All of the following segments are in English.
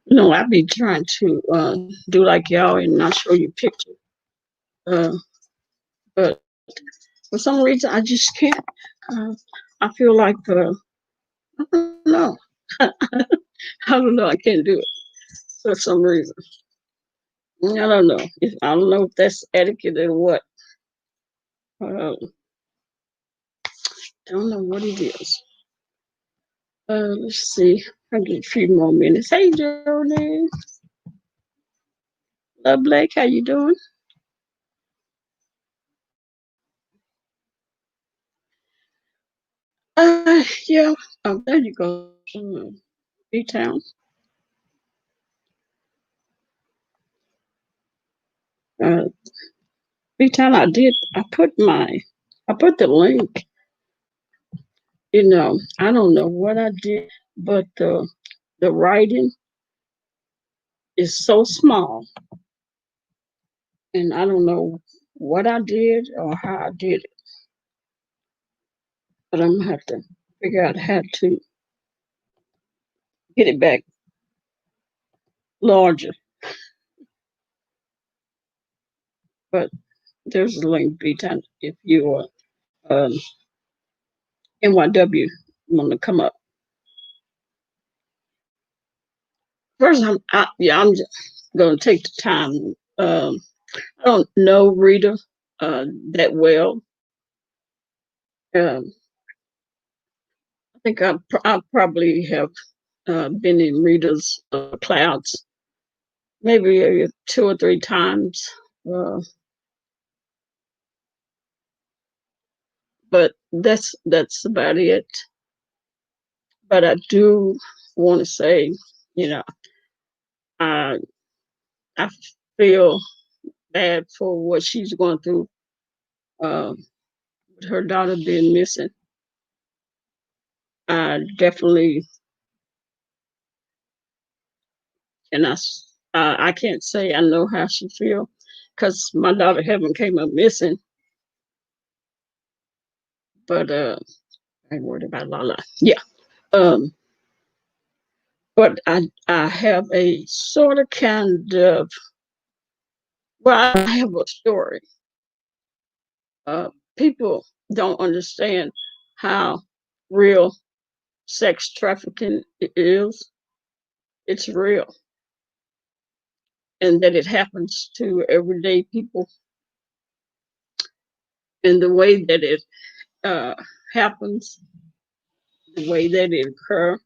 No, I be trying to do like y'all and not show you pictures. Uh, but for some reason, I just can't. Uh, I feel like I don't know. I don't know. I can't do it for some reason. I don't know. I don't know if that's etiquette or what. Don't know what it is. Let's see. I'll get a few more minutes. Hey, Jody. Love Blake, how you doing? Yeah. Oh, there you go. B-Town. Uh, B-Town, I put the link. I don't know what I did, but the writing is so small, and I don't know what I did or how I did it, but I'm gonna have to figure out how to get it back larger. But there's a link, B-Town, if you are NYW want to come up. First, I'm just gonna take the time. I don't know Rita that well. Um, I think I probably have been in Rita's clouds maybe 2 or 3 times, uh, but that's about it. But I do want to say, you know, I I feel bad for what she's going through uh, with her daughter being missing. I definitely and I can't say I know how she feel because my daughter haven't came up missing, but I ain't worried about Lala. Yeah, um, but I have a sort of kind of well, I have a story. People don't understand how real sex trafficking is. It's real, and that it happens to everyday people, and the way that it uh, happens, the way that it occurs.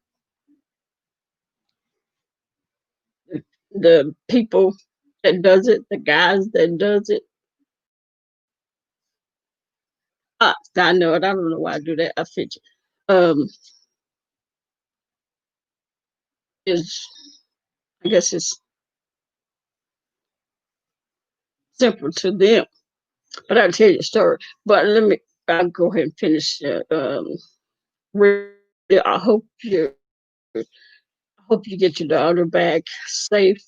The people that does it, the guys that does it. I know it. I don't know why I do that. I fidget. Um, is I guess it's simple to them. But I'll tell you a story. But I'll go ahead and finish. Really, I hope you get your daughter back safe,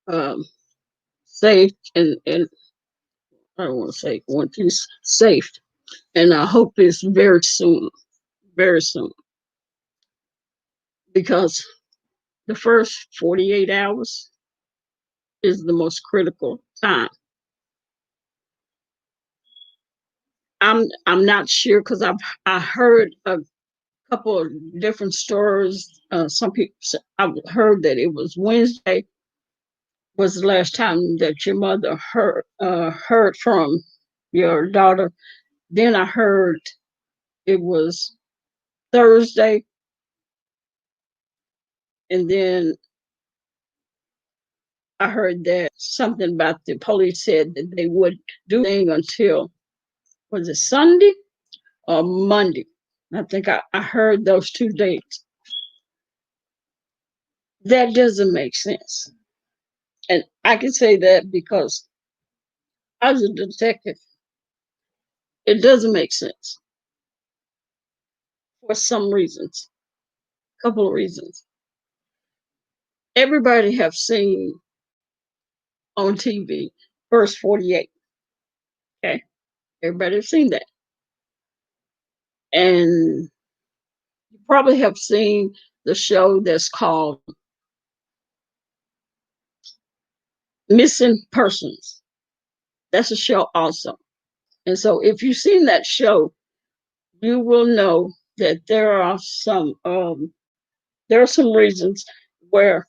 um, safe, and I don't want to say one piece safe. And I hope it's very soon, because the first 48 hours is the most critical time. I'm not sure because I heard a couple of different stories. Some people I've heard that it was Wednesday was the last time that your mother heard from your daughter. Then I heard it was Thursday, and then I heard that something about the police said that they would do anything until was it Sunday or Monday. I think I heard those 2 dates. That doesn't make sense. And I can say that because I was a detective. It doesn't make sense for some reasons. A couple of reasons. Everybody have seen on TV First 48. Okay. Everybody have seen that. And you probably have seen the show that's called Missing Persons. That's a show also. And so if you've seen that show, you will know that there are some reasons where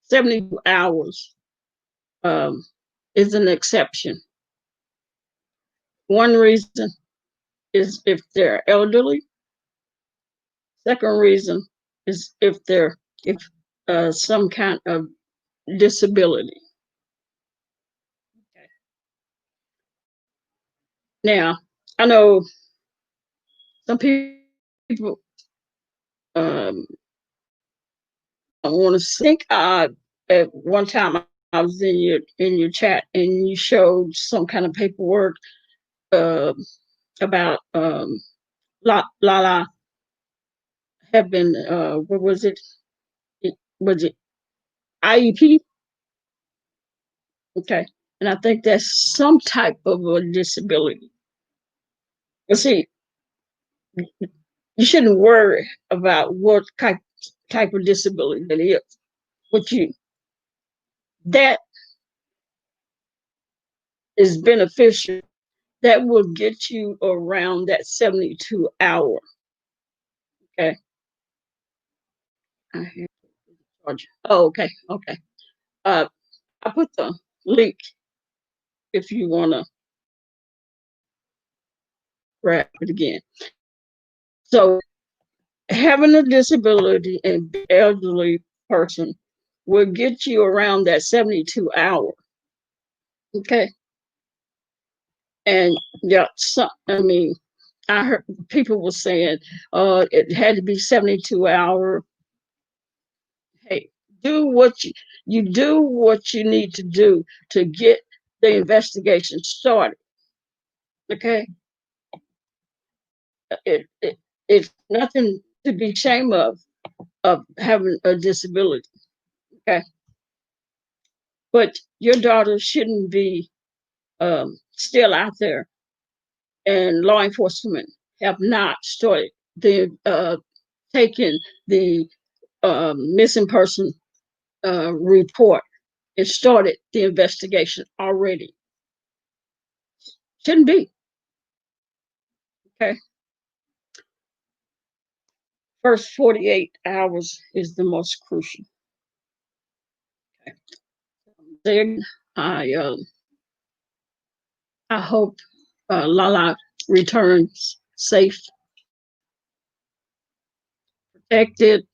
72 hours um, is an exception. One reason is if they're elderly. Second reason is if some kind of disability. Okay. Now, I know some people um, I want to think. At one time, I was in your chat, and you showed some kind of paperwork uh, about Lala have been what was it? Was it IEP? Okay, and I think that's some type of a disability. But see, you shouldn't worry about what type of disability that is. What you that is beneficial. That will get you around that 72 hour. Okay. Oh, okay, okay. Uh, I put the link if you want to grab it again. So having a disability and elderly person will get you around that 72 hour. Okay. And yeah, I mean, I heard people were saying, it had to be 72 hour. Hey, do you do what you need to do to get the investigation started. Okay. It's nothing to be ashamed of having a disability. Okay. But your daughter shouldn't be still out there, and law enforcement have not started taking the missing person report. It started the investigation already. Shouldn't be. Okay. First 48 hours is the most crucial. Okay. Then I I hope Lala returns safe, protected.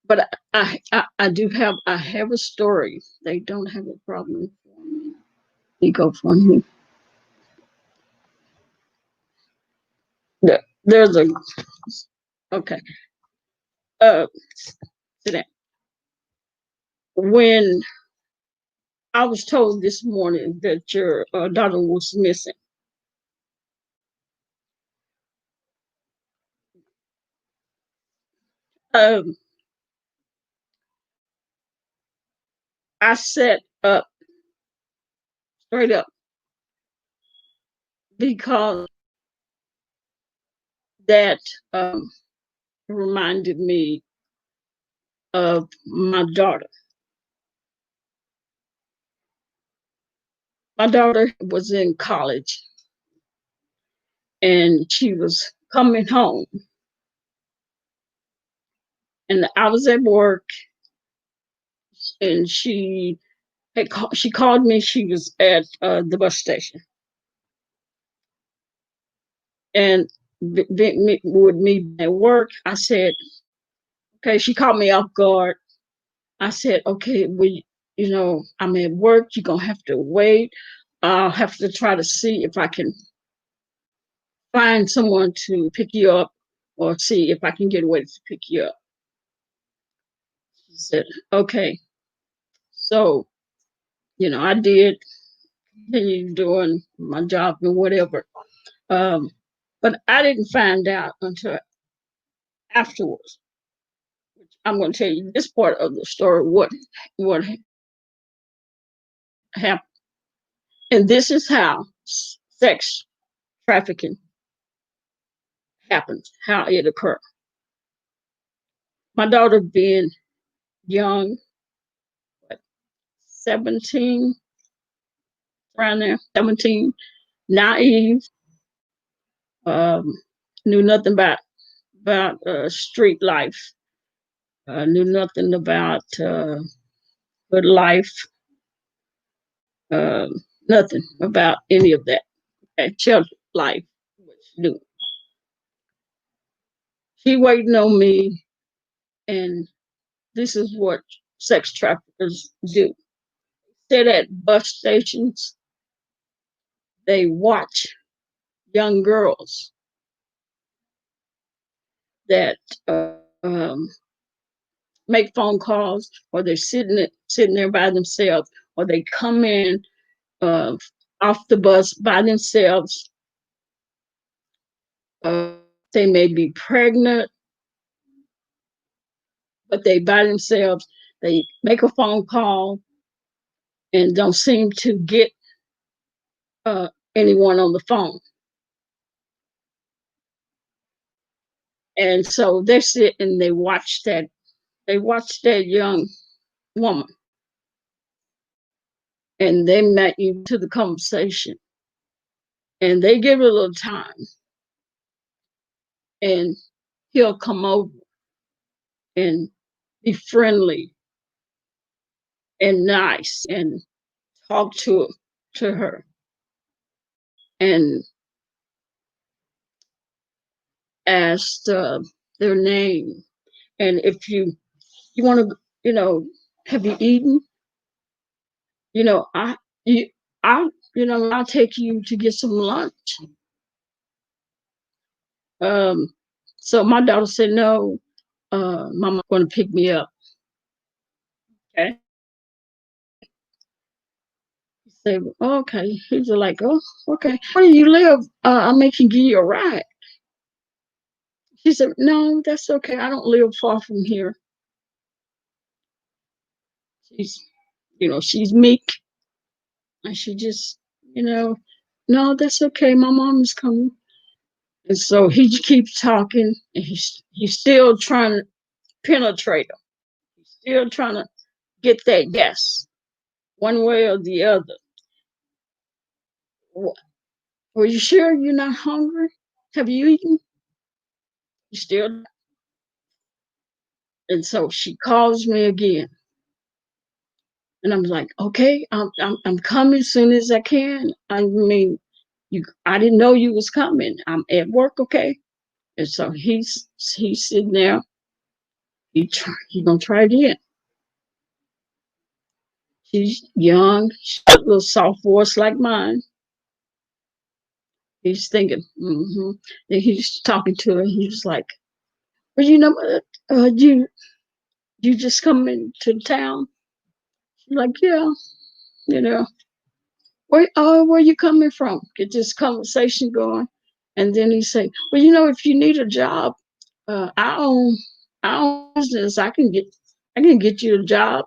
But I have a story. They don't have a problem for me. You go for me. There's a okay. Uh, today when I was told this morning that your daughter was missing, um, I sat up straight up because that reminded me of my daughter. My daughter was in college and she was coming home, and I was at work, and she called me. She was at the bus station, and with me at work, I said, "Okay." She caught me off guard. I said, "Okay, I'm at work. You're gonna have to wait. I'll have to try to see if I can find someone to pick you up, or see if I can get away to pick you up." She said, "Okay." So, I did continue doing my job and whatever. Um, but I didn't find out until afterwards. I'm going to tell you this part of the story, what happened. And this is how sex trafficking happens, how it occurs. My daughter being young, what, 17, around there, 17, naive, um, knew nothing about street life, knew nothing about good life, uh, nothing about any of that. Okay, shelter life, what she knew. She waiting on me, and this is what sex traffickers do. Sit at bus stations, they watch young girls that make phone calls, or they're sitting there by themselves, or they come in uh, off the bus by themselves. Uh, they may be pregnant, but they by themselves. They make a phone call and don't seem to get uh, anyone on the phone. And so they sit and they watch that. They watch that young woman, and they met you to the conversation, and they give it a little time, and he'll come over and be friendly and nice and talk to her and ask their name. And if you want to, have you eaten? You know, you I I'll take you to get some lunch. Um, so my daughter said no. Mama's going to pick me up. Okay. He said, oh, okay. He's like, oh, okay. Where do you live? I may can give you a ride. She said, no, that's okay. I don't live far from here. She's, she's meek, and she just, you know, no, that's okay. My mom is coming. And so he keeps talking, and he's still trying to penetrate her. He's still trying to get that yes, one way or the other. Are you sure you're not hungry? Have you eaten? You still? And so she calls me again, and I'm like, okay, I'm coming as soon as I can. I mean, I didn't know you was coming. I'm at work, okay? And so he's sitting there. He gonna try again. She's young. She's got a little soft voice like mine. He's thinking, mm-hmm. Then he's talking to her. He's like, well, you just coming to town? She's like, yeah, you know. Where you coming from? Get this conversation going. And then he say, well, if you need a job, I own business. I can get you a job.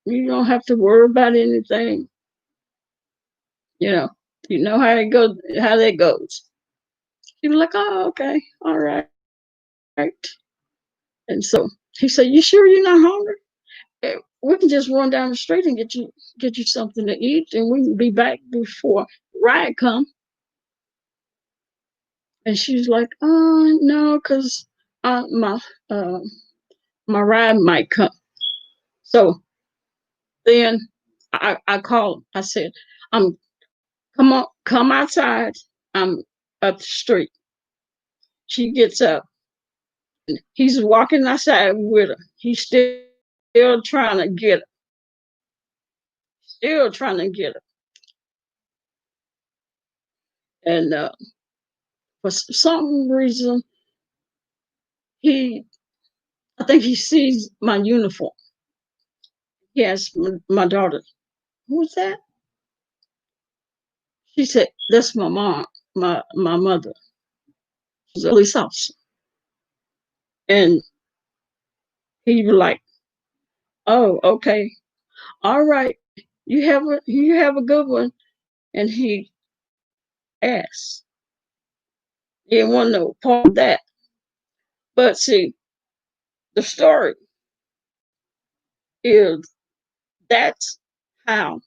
You don't have to worry about anything. You know, how that goes. He was like, oh, okay, all right. And so he said, you sure you're not hungry? We can just run down the street and get you something to eat, and we can be back before ride come. And she's like, no, because my uh, my ride might come. So then I called. I said, I'm come outside. I'm up the street. She gets up. He's walking outside with her. He's still trying to get her. Still trying to get her. And for some reason, he I think he sees my uniform. He asked my daughter, who's that? She said, that's my mom, my mother. She's a police officer. And he was like, oh, okay, all right. You have a good one. And he asked. He didn't want no part of that. But see, the story is that's how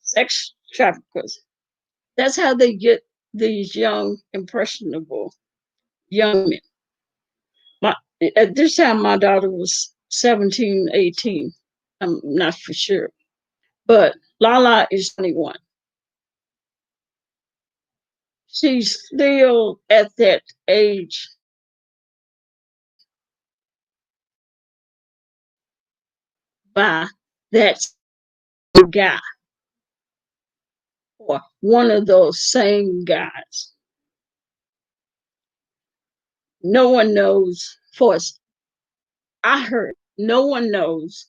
sex traffickers, that's how they get these young, impressionable young men. My, at this time, my daughter was 17, 18. I'm not for sure. But Lala is 21. She's still at that age by that guy or one of those same guys. No one knows for us. I heard no one knows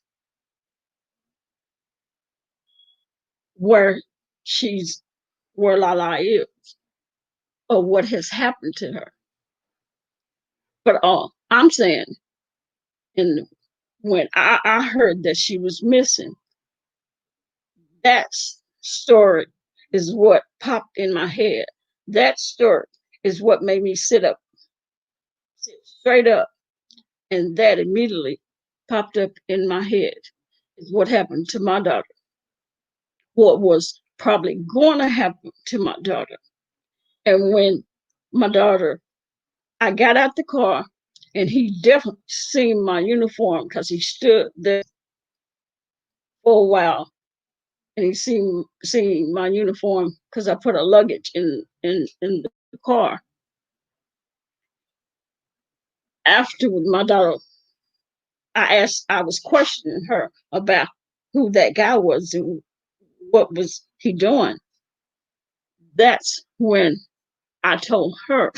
where she's where Lala is or what has happened to her. But I'm saying, and when I heard that she was missing, that story is what popped in my head. That story is what made me sit straight up, and that immediately popped up in my head. Is what happened to my daughter. What was probably going to happen to my daughter. And when my daughter, I got out the car, and he definitely seen my uniform because he stood there for a while, and he seen my uniform because I put a luggage in the car. Afterward, my daughter, I was questioning her about who that guy was and what was he doing. That's when I told her,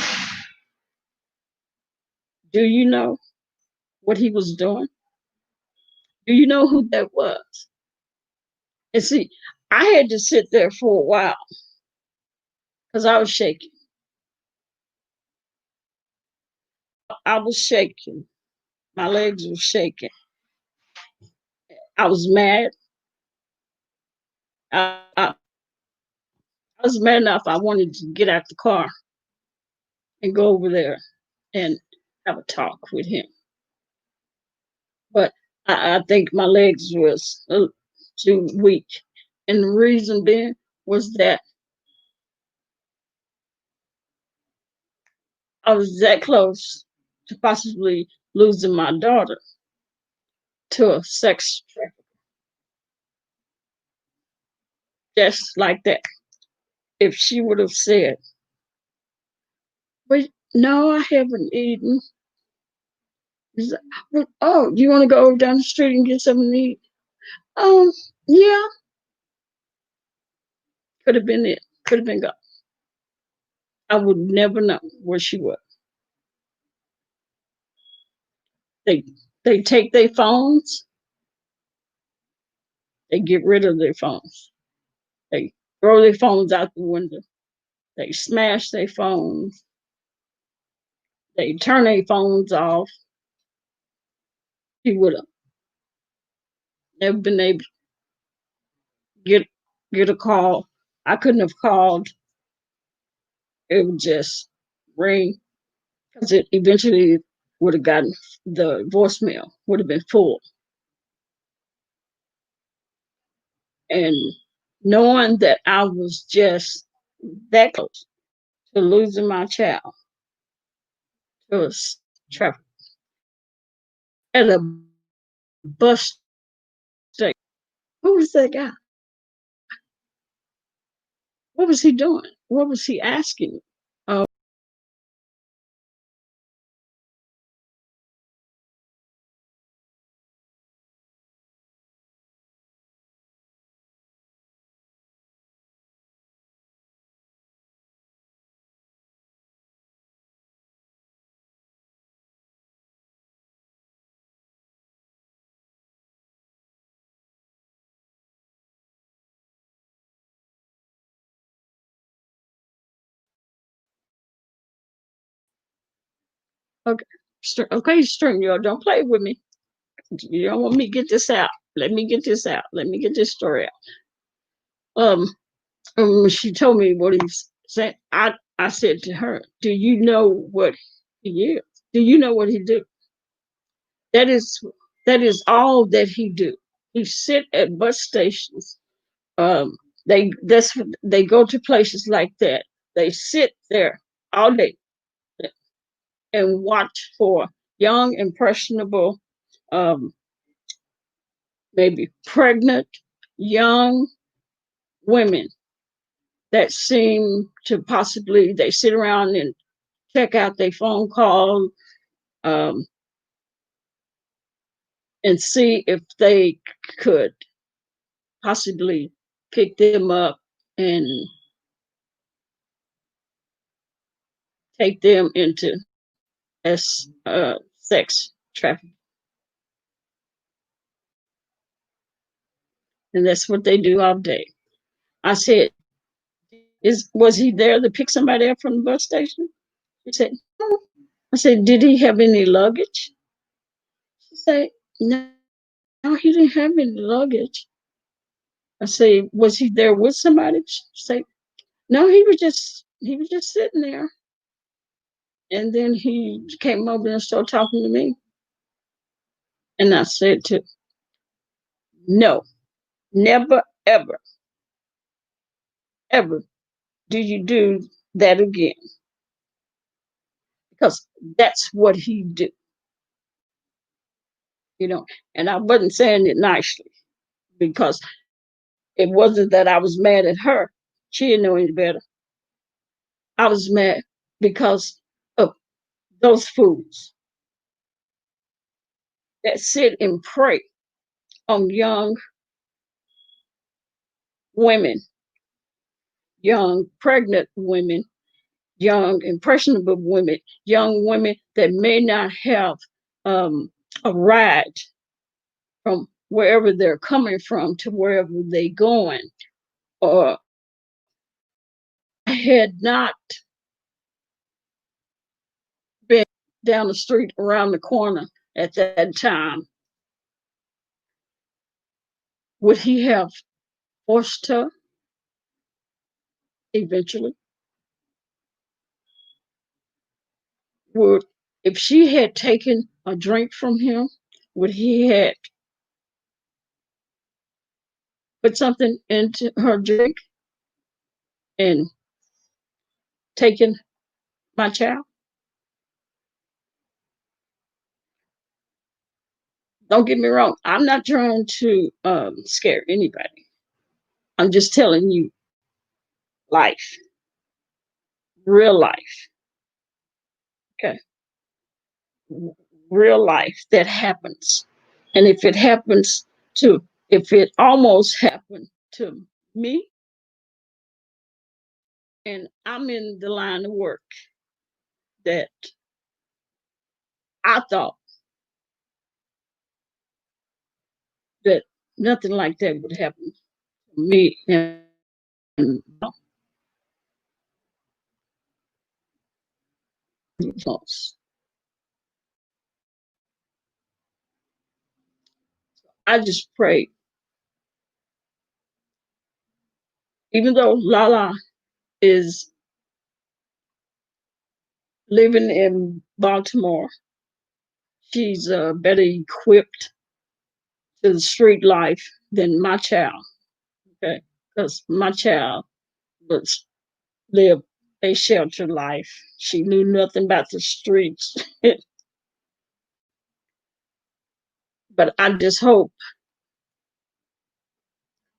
do you know what he was doing? Do you know who that was? And see, I had to sit there for a while because I was shaking. I was shaking. My legs were shaking. I was mad. I was mad enough. I wanted to get out the car and go over there and have a talk with him. But I think my legs was too weak. And the reason being was that I was that close to possibly losing my daughter to a sex trafficker. Just like that. If she would have said, "But no, I haven't eaten." Oh, you want to go down the street and get something to eat? Yeah, could have been it. Could have been gone. I would never know where she was. They they take their phones. They get rid of their phones. They throw their phones out the window. They smash their phones. They turn their phones off. She would have never been able to get get a call. I couldn't have called. It would just ring because it eventually would have gotten the voicemail would have been full. And knowing that I was just that close to losing my child to a traffic at a bus station. Who was that guy? What was he doing? What was he asking? Uh, okay, okay, string, y'all, don't play with me. You don't want me to get this out. Let me get this out. Let me get this story out. She told me what he said. I said to her, "Do you know what he is? Do you know what he do?" That is That is all that he do. He sit at bus stations. Um, they go to places like that. They sit there all day and watch for young, impressionable, um, maybe pregnant, young women that seem to possibly they sit around and check out their phone call, um, and see if they could possibly pick them up and take them into as sex trafficking. And that's what they do all day. I said, was he there to pick somebody up from the bus station? She said, no. I said, did he have any luggage? She said, no, he didn't have any luggage. I said, was he there with somebody? She said, no, he was just sitting there. And then he came over and started talking to me. And I said to, no, never, ever, ever do you do that again. Because that's what he do, you know. And I wasn't saying it nicely because it wasn't that I was mad at her. She didn't know any better. I was mad because of those fools that sit and prey on young women, young pregnant women, young impressionable women, young women that may not have um, a ride from wherever they're coming from to wherever they're going, or had not been down the street around the corner at that time, would he have forced her eventually? Would, if she had taken a drink from him, would he had put something into her drink and taken my child? Don't get me wrong. I'm not trying to scare anybody. I'm just telling you life, real life. Okay. Real life that happens. And if it almost happened to me, and I'm in the line of work that I thought that nothing like that would happen to me. And I just pray, even though Lala is living in Baltimore, she's better equipped to the street life than my child. Okay, because my child was lived a sheltered life. She knew nothing about the streets. But I just hope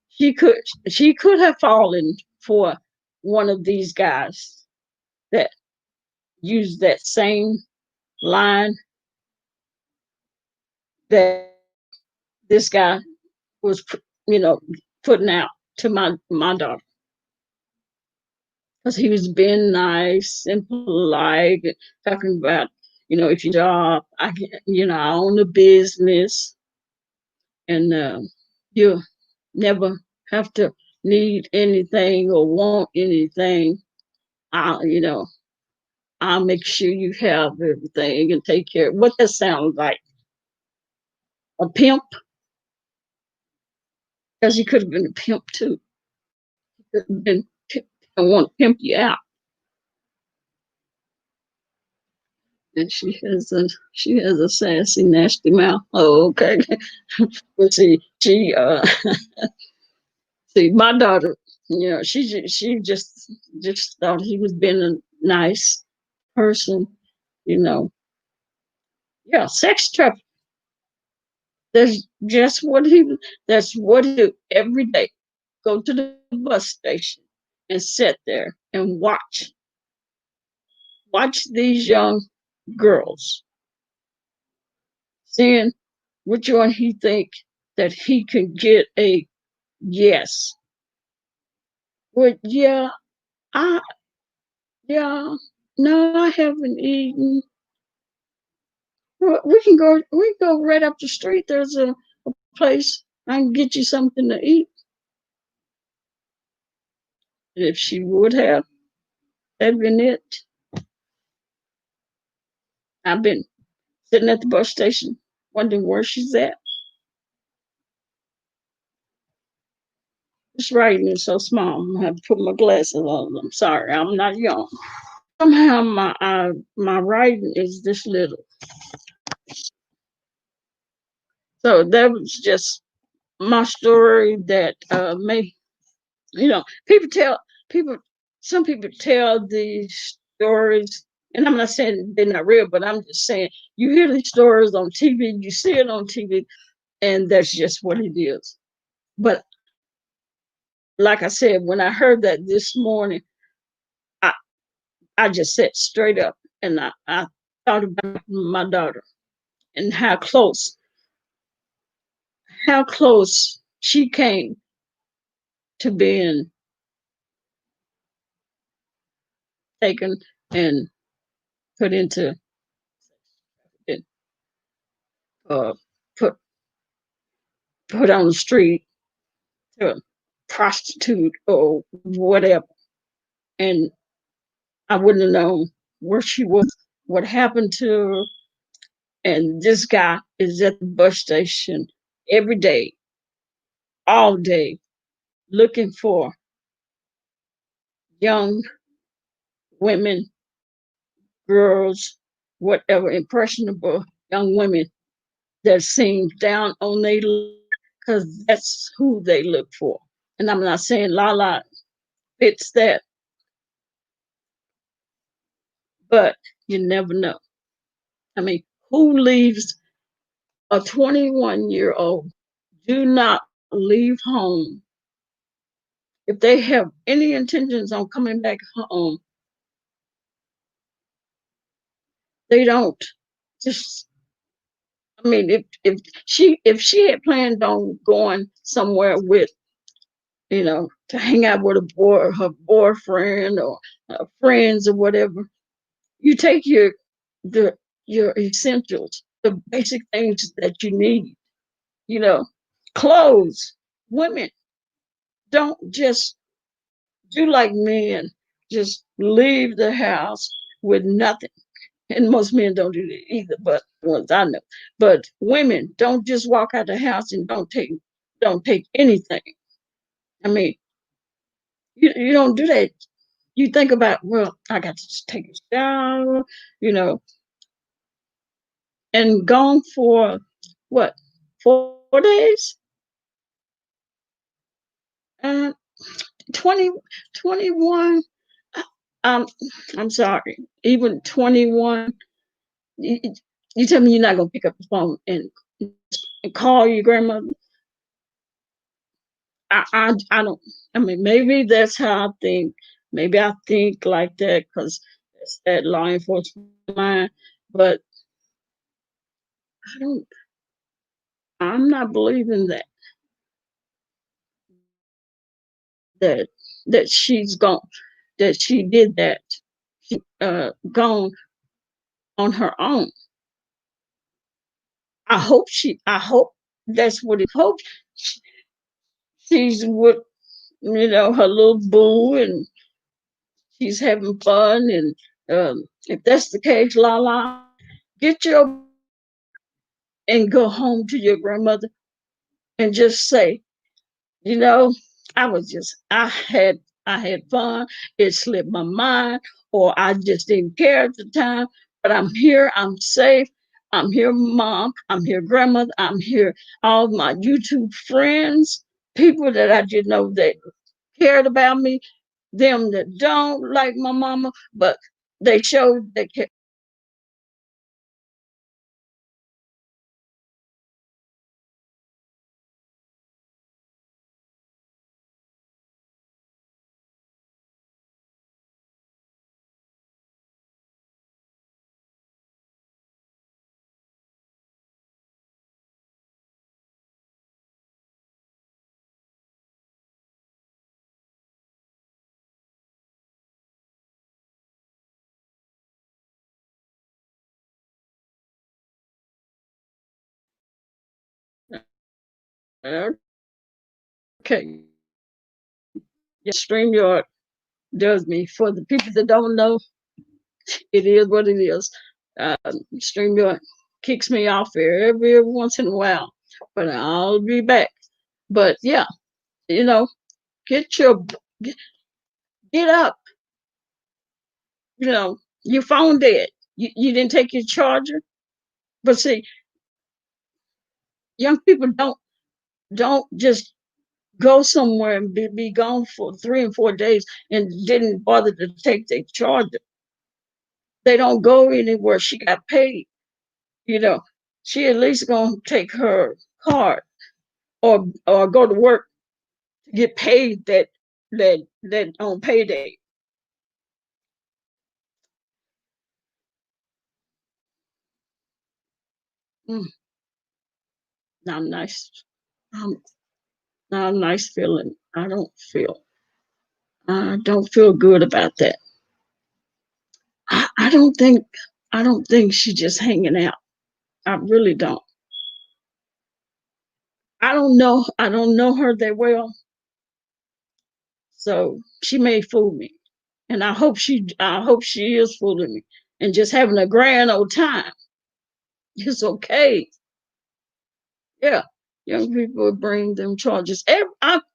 she could she could have fallen for one of these guys that used that same line that this guy was, you know, putting out to my daughter, because he was being nice and polite, talking about, if you job, I own a business, and you never have to need anything or want anything. I, you know, I'll make sure you have everything and take care. What that sounds like? A pimp? Because he could have been a pimp too. He could have been and want to pimp you out. And she has a sassy, nasty mouth. Oh, okay. But see my daughter, she just thought he was being a nice person, you know. Yeah, sex trafficking. That's just what he that's what he do every day. Go to the bus station and sit there and watch these young girls, seeing which one he think that he can get a yes. Well, I yeah, no, I haven't eaten. Well, we can go right up the street. There's a place I can get you something to eat. If she would have, that'd been it. I've been sitting at the bus station wondering where she's at. This writing is so small. I have to put my glasses on. I'm sorry, I'm not young. Somehow my writing is this little. So that was just my story that may people tell people some people tell these stories, and I'm not saying they're not real, but I'm just saying you hear these stories on TV, you see it on TV, and that's just what it is. But like I said, when I heard that this morning, I I just sat straight up and I thought about my daughter and how close she came to being taken and put into uh, put put on the street to prostitute or whatever. And I wouldn't have known where she was, what happened to her. And this guy is at the bus station every day, all day, looking for young women, girls, whatever, impressionable young women that seem down on their because that's who they look for. And I'm not saying Lala fits that, but you never know. I mean, who leaves a 21-year-old? Do not leave home. If they have any intentions on coming back home, they don't. Just, I mean, if she had planned on going somewhere with, to hang out with a boy, her boyfriend or friends or whatever, you take the your essentials, the basic things that you need, you know, clothes. Women don't just do like men, just leave the house with nothing. And most men don't do that either, but ones I know. But women don't just walk out the house and don't take anything. I mean, you don't do that. You think about, well, I got to just take a shower, you know, and gone for what, 4 days? And 20, 21. um, I'm sorry, even 21, you, you tell me you're not gonna pick up the phone and call your grandmother. I don't. I mean, maybe that's how I think. Maybe I think like that because it's that law enforcement mind. But I don't. I'm not believing that that she's gone. That she did that. She gone on her own. I hope that's what it hope she's with, her little boo, and she's having fun. And if that's the case, la la, get your and go home to your grandmother and just say, you know, I was just I had fun. It slipped my mind, or I just didn't care at the time. but I'm here, I'm safe. I'm here, mom. I'm here, grandmother. I'm here, all my YouTube friends, people that I didn't know that cared about me, them that don't like my mama, but they showed they care. Okay, yeah, StreamYard does me. For the people that don't know, it is what it is. StreamYard kicks me off there every once in a while, but I'll be back. But yeah, you know, get your get, get up. You know, your phone dead. You didn't take your charger. But see, young people don't just go somewhere and be gone for 3 and 4 days and didn't bother to take their charger. They don't go anywhere. She got paid. You know, she at least gonna take her card or go to work to get paid that on payday. Mm, not nice. Um, not a nice feeling. I don't feel good about that. I don't think she's just hanging out. I really don't. I don't know her that well, so she may fool me, and I hope she is fooling me and just having a grand old time. It's okay. Yeah, young people bring them charges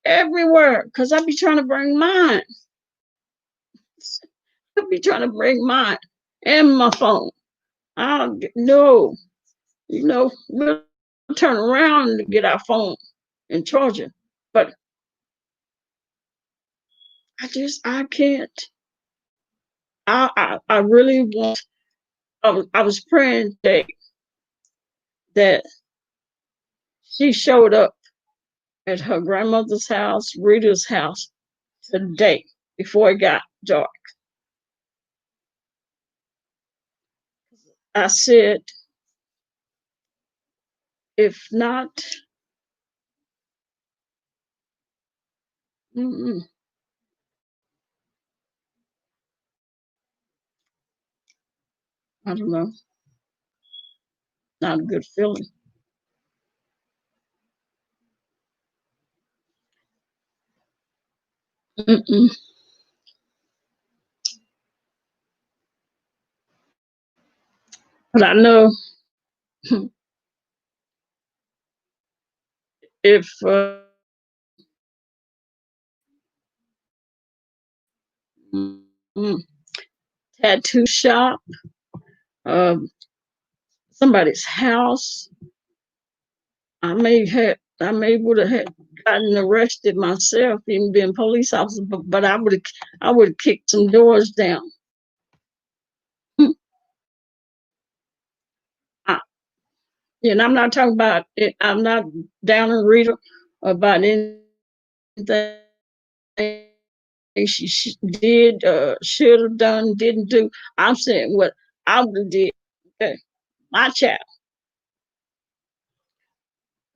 everywhere because I be trying to bring mine. I be trying to bring mine and my phone. I don't know. You know, we'll turn around to get our phone and charge it. But I can't. I really want. I was praying today that she showed up at her grandmother's house, Rita's house, today before it got dark. I said, if not, mm-mm, I don't know, not a good feeling. Mm-mm. But I know if mm, tattoo shop, um, somebody's house, I may would have had gotten arrested myself, even being police officer, but I would have kicked some doors down. I, and I'm not talking about it. I'm not down and reader about anything she did, should have done, didn't do. I'm saying what I would have did. Okay, my child,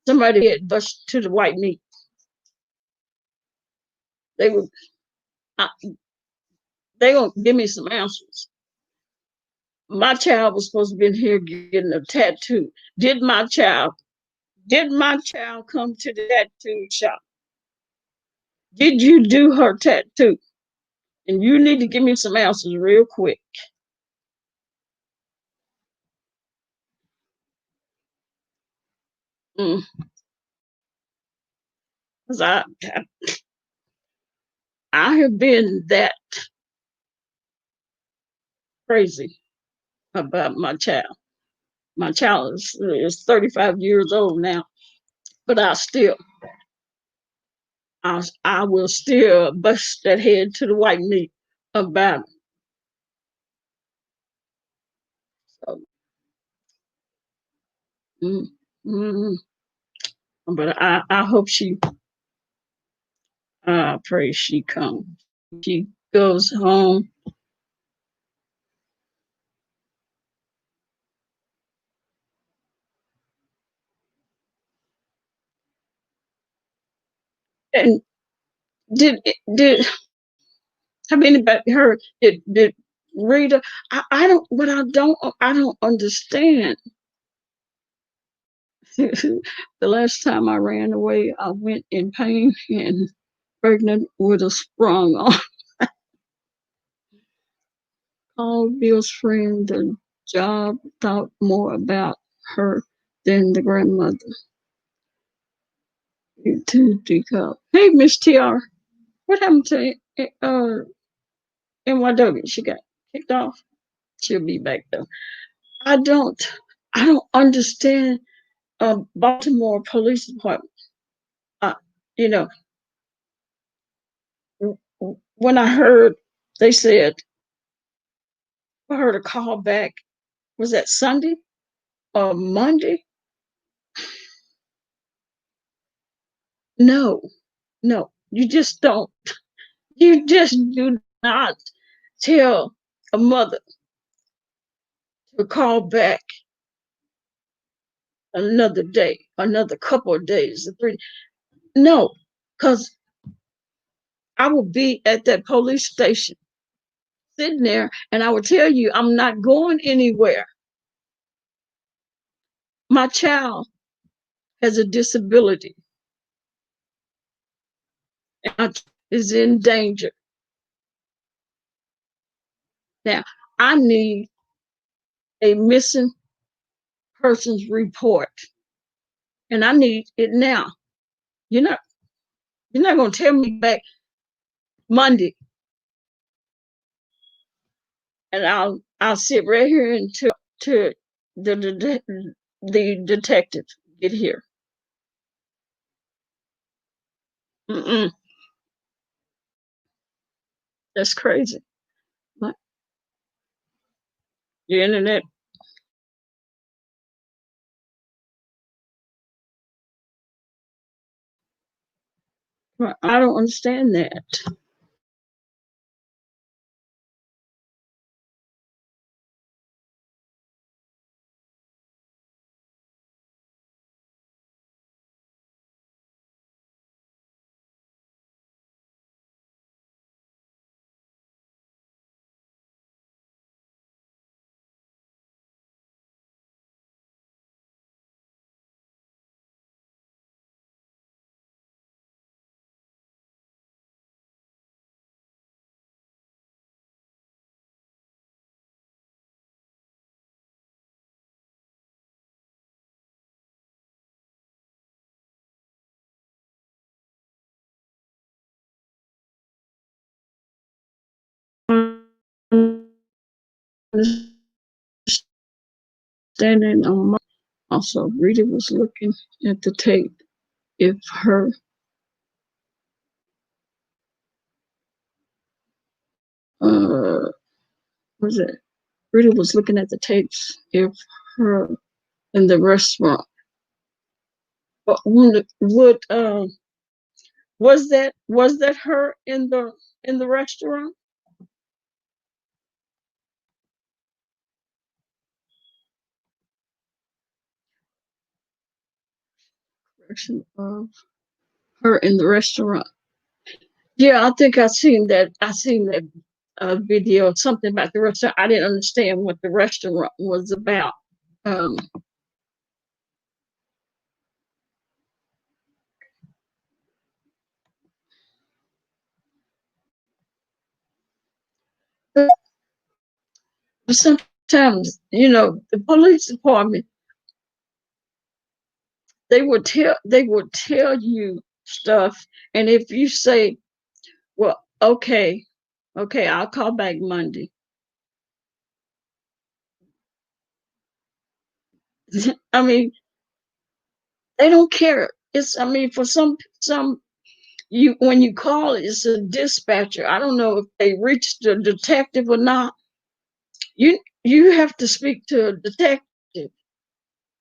somebody had busted to the white meat. They would, I, they gonna give me some answers. My child was supposed to be in here getting a tattoo. Did my child come to the tattoo shop? Did you do her tattoo? And you need to give me some answers real quick. Mm, 'cause I have been that crazy. about my child. My child is 35 years old now, but I will still bust that head to the white meat about it. So, mm, mm, but I hope I pray she comes. She goes home. And did have anybody heard? Did Rita? I don't. What I don't understand. The last time I ran away, I went in pain and pregnant with a sprung on. Called Bill's friend. The job thought more about her than the grandmother. To decode. Hey, Miss TR, what happened to NYW? She got kicked off. She'll be back though. I don't. I don't understand Baltimore Police Department. Uh, you know, when I heard they said for her to call back, was that Sunday or Monday? No, no, you just don't. You just do not tell a mother to call back another day, another couple of days, 3. No, because I will be at that police station sitting there and I will tell you I'm not going anywhere. My child has a disability and is in danger. Now, I need a missing persons report and I need it now. You're not you're not gonna tell me back Monday and I'll sit right here until to the detective get here. Mm-mm, that's crazy. But the internet, I don't understand that. Standing on my, also Rita was looking at the tape if her uh was it Rita was looking at the tapes if her in the restaurant. But would was that her in the restaurant? Version of her in the restaurant. Yeah, I think I seen that video, something about the restaurant. I didn't understand what the restaurant was about. Um, but sometimes, the police department, they would tell you stuff, and if you say, well, okay, I'll call back Monday. I mean, they don't care. It's, I mean, for some, you, when you call, it's a dispatcher. I don't know if they reached the detective or not. You have to speak to a detective.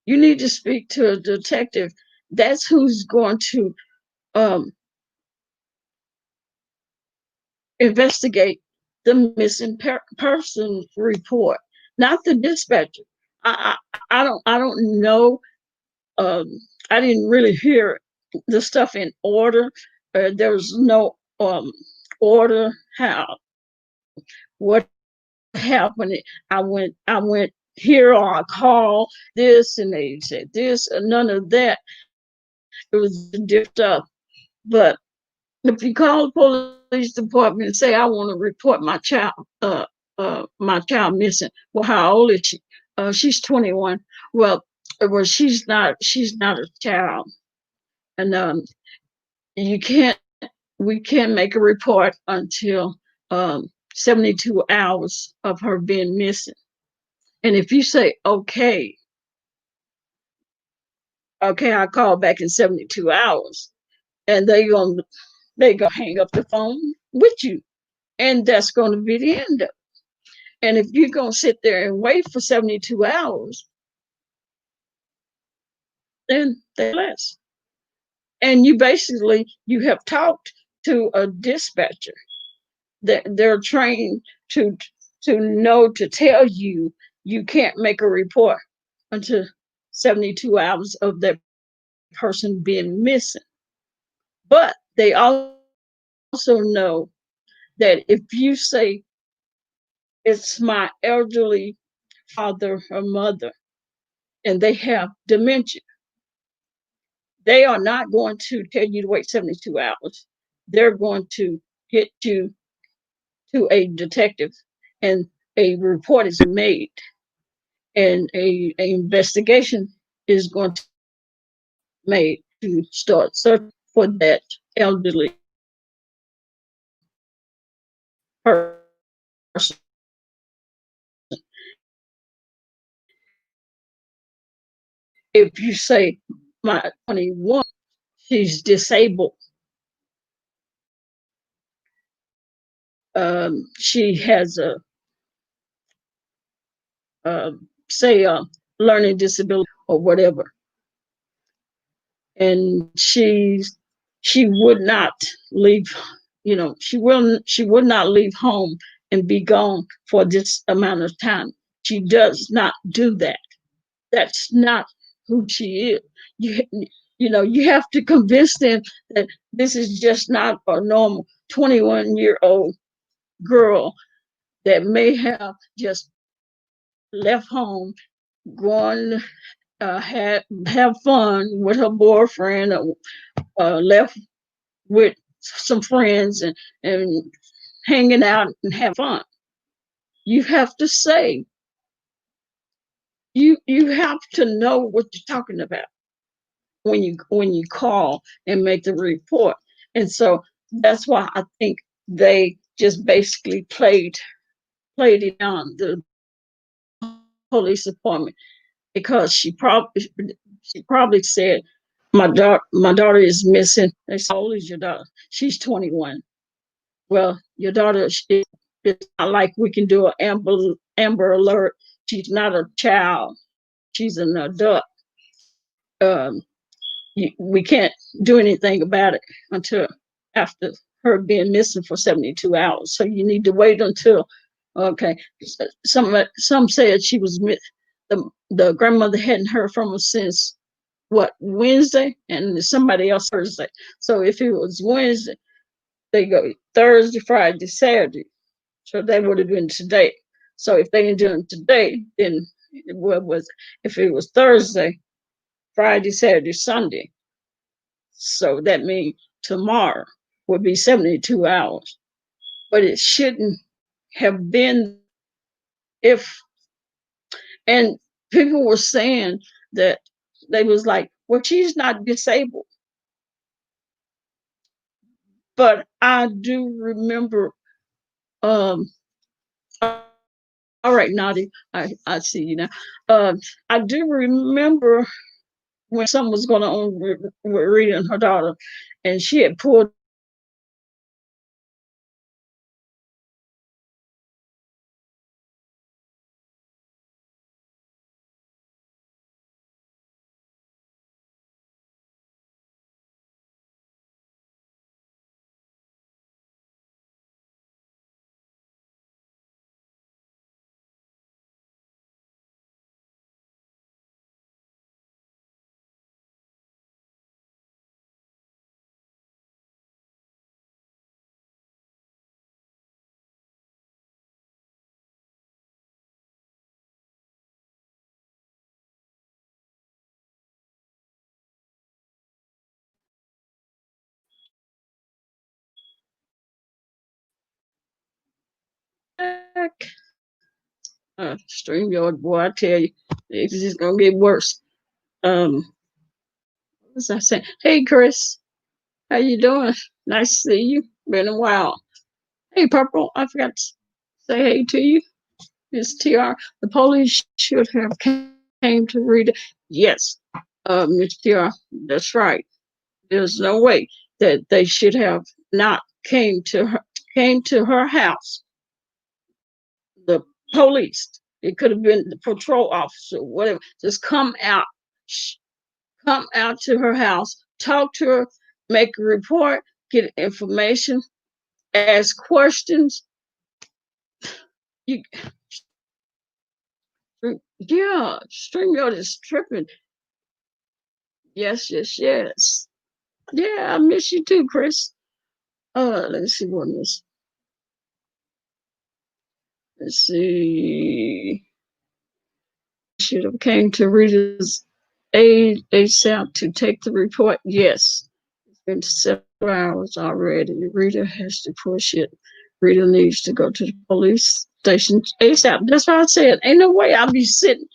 You need to speak to a detective. That's who's going to um, investigate the missing person report, not the dispatcher. I don't know. Um, I didn't really hear the stuff in order. There was no order how what happened. I went here, or I called this and they said this, and none of that. It was diffed up. But if you call the police department and say, I want to report my child missing. Well, how old is she? She's 21. Well, she's not a child. And you can't we can't make a report until 72 hours of her being missing. And if you say, okay, I call back in 72 hours, and they gonna hang up the phone with you. And that's gonna be the end of it. And if you're gonna sit there and wait for 72 hours, then they're less. And you have talked to a dispatcher that they're trained to know to tell you you can't make a report until 72 hours of that person being missing. But they also know that if you say it's my elderly father or mother and they have dementia, they are not going to tell you to wait 72 hours. They're going to get you to a detective, and a report is made, and a investigation is going to be made to start searching for that elderly person. If you say my 21, she's disabled, she has a say a learning disability or whatever, and she would not leave, she would not leave home and be gone for this amount of time. She does not do that. That's not who she is. you you have to convince them that this is just not a normal 21-year-old girl that may have just left home, going have fun with her boyfriend, or left with some friends, and hanging out and have fun. You have to say, you have to know what you're talking about when you call and make the report. And so that's why I think they just basically played it on the police department, because she probably said, my daughter is missing. They said, how old is your daughter? She's 21. Well, your daughter, it's not like we can do an Amber Alert. She's not a child. She's an adult. Um, we can't do anything about it until after her being missing for 72 hours. So you need to wait until, okay. Some said she was the grandmother hadn't heard from her since what, Wednesday, and somebody else Thursday. So if it was Wednesday, they go Thursday, Friday, Saturday. So that would have been today. So if they didn't do it today, then what was, if it was Thursday, Friday, Saturday, Sunday. So that means tomorrow would be 72 hours. But it shouldn't have been. If, and people were saying that, they was like, well, she's not disabled. But I do remember um All right, Naughty. I see you now. Uh, I do remember when something was going on with Rita and her daughter, and she had pulled back. StreamYard, boy, I tell you, it's just gonna get worse. What was I saying? Hey, Chris, how you doing? Nice to see you. Been a while. Hey, Purple, I forgot to say hey to you. Miss TR. The police should have came to read it. Yes, Miss TR, that's right. There's no way that they should have not came to her house. The police. It could have been the patrol officer, whatever. Just come out to her house, talk to her, make a report, get information, ask questions. You, yeah, StreamYard is tripping. Yes, yes, yes. Yeah, I miss you too, Chris. Let's see what this. Let's see. Should have came to Rita's aid ASAP to take the report. Yes, it's been several hours already. Rita has to push it. Rita needs to go to the police station ASAP. That's why I said, ain't no way I'll be sitting.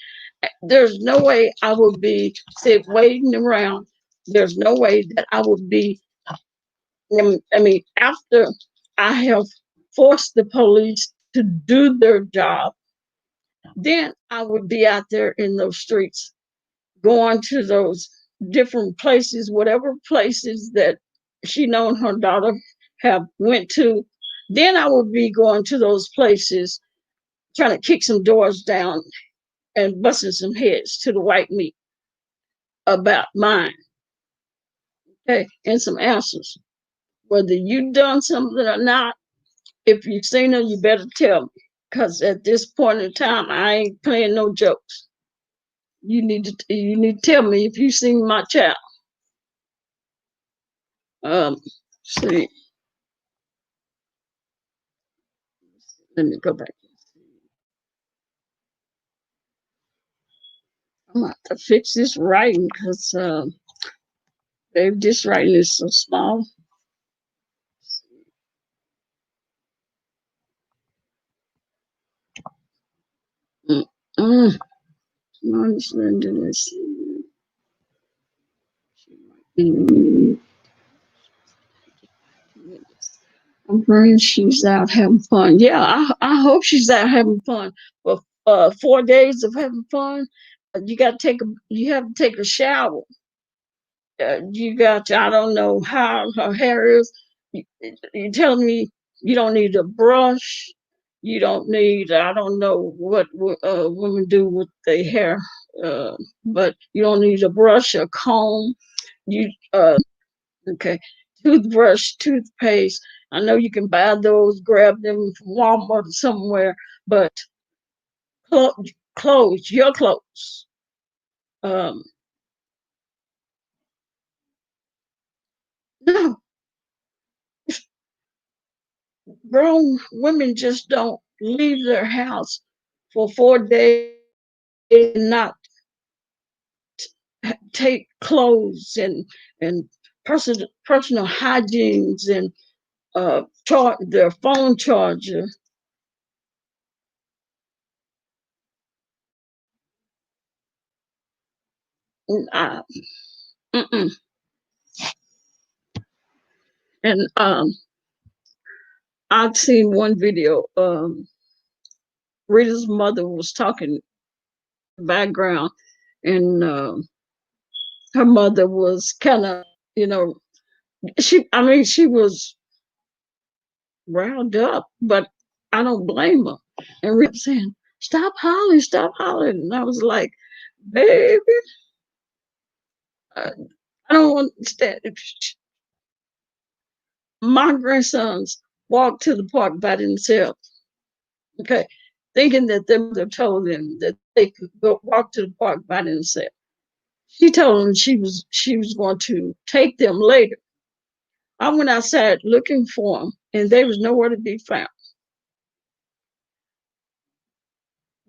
There's no way I will be sitting waiting around. There's no way that I would be. I mean, after I have forced the police to do their job, then I would be out there in those streets, going to those different places, whatever places that she known her daughter have went to. Then I would be going to those places, trying to kick some doors down and busting some heads to the white meat about mine, okay, and some answers. Whether you done something or not, if you seen her, you better tell me. Cause at this point in time, I ain't playing no jokes. You need to tell me if you seen my child. See, let me go back. I'm gonna have to fix this writing because babe, this writing is so small. Mm-mm. I'm praying she's out having fun. Yeah, I hope she's out having fun. But 4 days of having fun, you have to take a shower. You got to, I don't know how her hair is. You telling me you don't need a brush? You don't need, I don't know what women do with their hair, but you don't need a brush or comb. You okay, toothbrush, toothpaste. I know you can buy those, grab them from Walmart or somewhere, but clo- clothes, your clothes. Um, no, grown women just don't leave their house for 4 days and not take clothes and personal hygienes and their phone charger. Uh, and I've seen one video. Rita's mother was talking in the background, and her mother was kind of, you know, I mean, she was riled up, but I don't blame her. And Rita saying, stop hollering. And I was like, baby, I, I don't understand. My grandsons walked to the park by themselves, okay, thinking that their mother told them that they could go walk to the park by themselves. She told them she was going to take them later. I went outside looking for them, and they was nowhere to be found.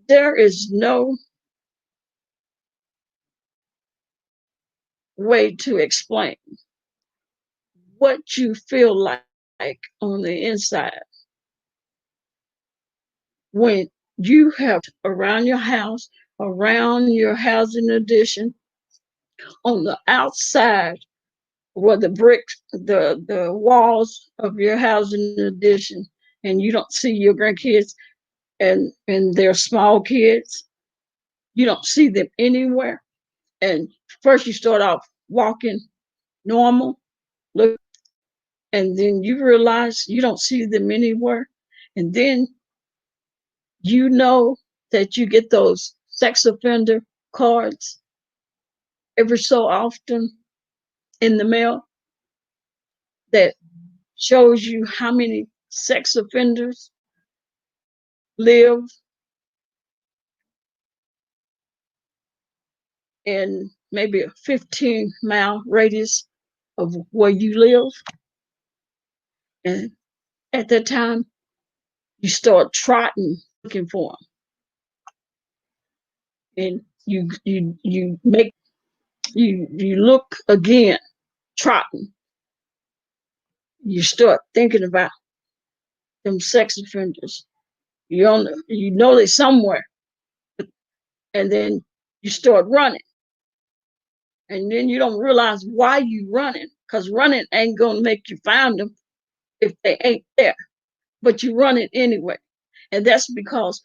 There is no way to explain what you feel like on the inside when you have around your housing addition, on the outside where the walls of your housing addition, and you don't see your grandkids, and they're small kids. You don't see them anywhere. And first you start off walking normal, look, and then you realize you don't see them anywhere. And then you know that you get those sex offender cards every so often in the mail that shows you how many sex offenders live in maybe a 15-mile radius of where you live. And at that time, you start trotting looking for them, and you look again, trotting. You start thinking about them sex offenders. You know they're somewhere, and then you start running, and then you don't realize why you running, because running ain't gonna make you find them if they ain't there. But you run it anyway, and that's because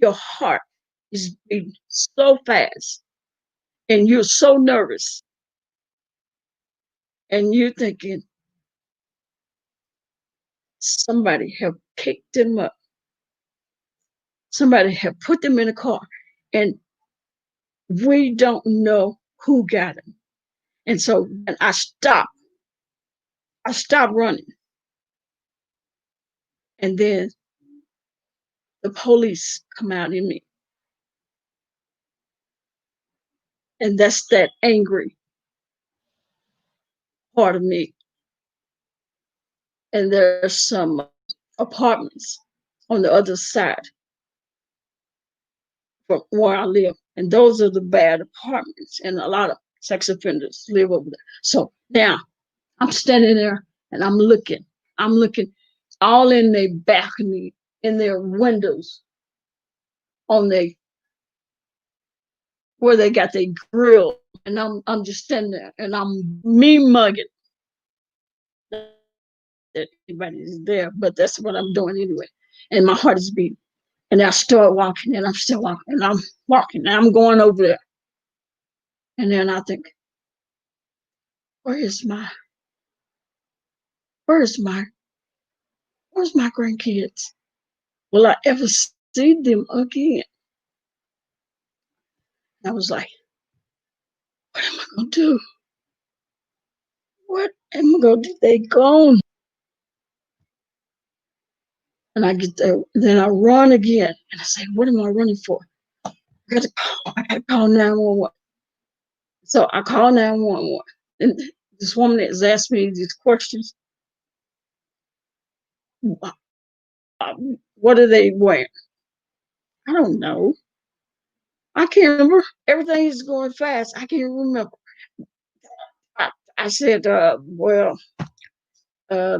your heart is beating so fast, and you're so nervous, and you're thinking somebody have picked them up, somebody have put them in a car, and we don't know who got them. And so and I stopped running, and then the police come out in me, and that's that angry part of me. And there's some apartments on the other side from where I live, and those are the bad apartments, and a lot of sex offenders live over there. So now I'm standing there and I'm looking all in their balcony, in their windows, on their where they got their grill, and I'm just standing there and I'm me mugging that anybody's there, but that's what I'm doing anyway. And my heart is beating. And I start walking, and I'm still walking, and I'm walking, and I'm going over there. And then I think, where is my, where's my, where's my grandkids? Will I ever see them again? I was like, what am I gonna do? What am I gonna do? They gone. And I get there, then I run again, and I say, what am I running for? I gotta call 911. So I call 911. And this woman has asked me these questions. What are they wearing? I don't know. I can't remember. Everything is going fast. I can't remember. I said, well,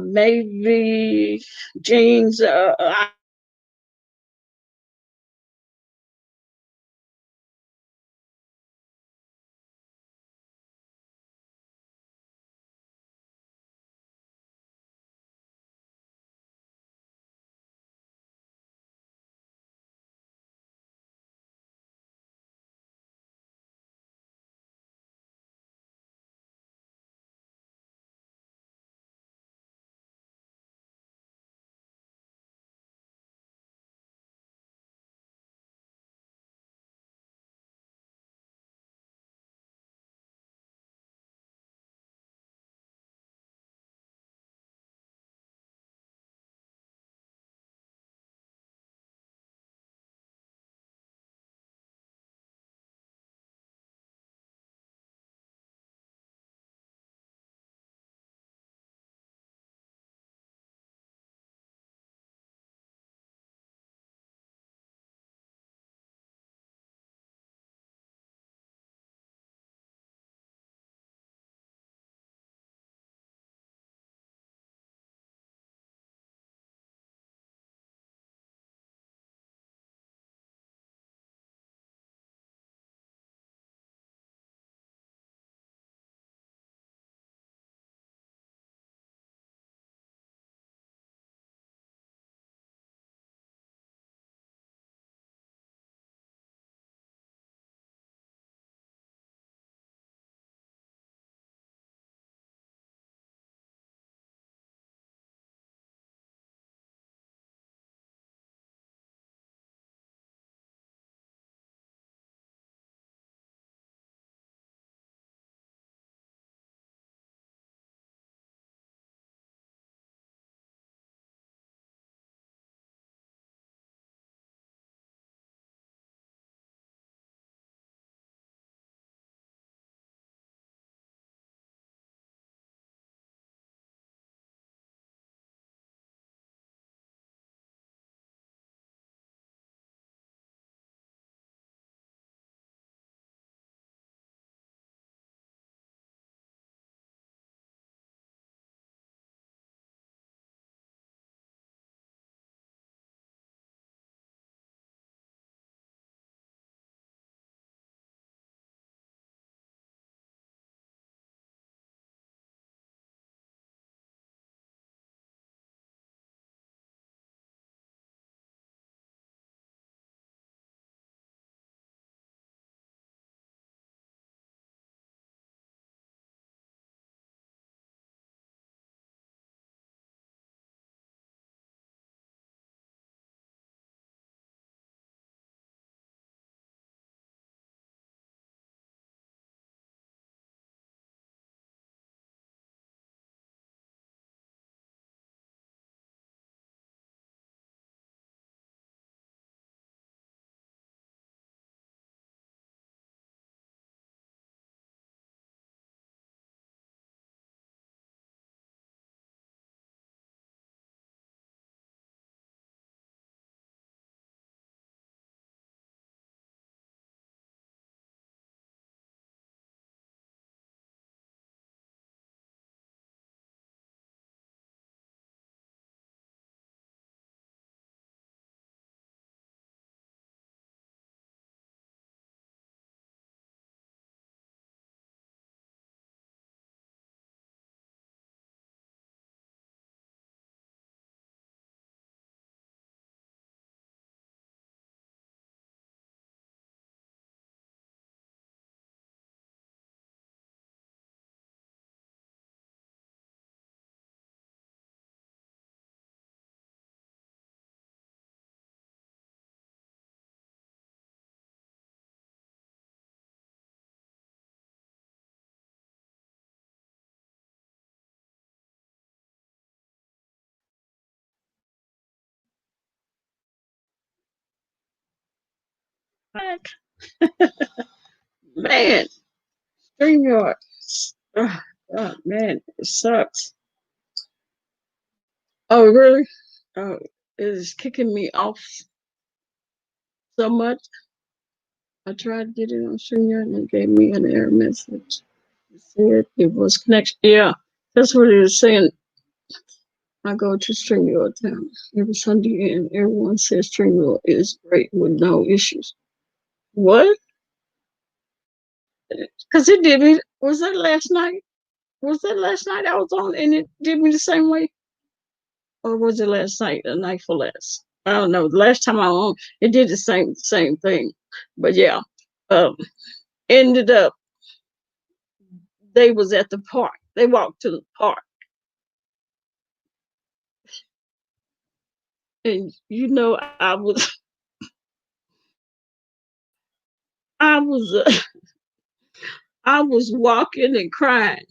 maybe jeans. Man, StreamYard. Oh, oh, man, it sucks. Oh, really? Oh, it is kicking me off so much. I tried to get it on StreamYard and it gave me an error message. It said it was connection. Yeah, that's what it was saying. I go to StreamYard town every Sunday and everyone says StreamYard is great with no issues. What? Because it did me. Was that last night? Was that last night I was on and it did me the same way? Or was it last night, the night for last? I don't know. The last time I was on, it did the same thing. But yeah, um, ended up they was at the park. They walked to the park, and I was I was walking and crying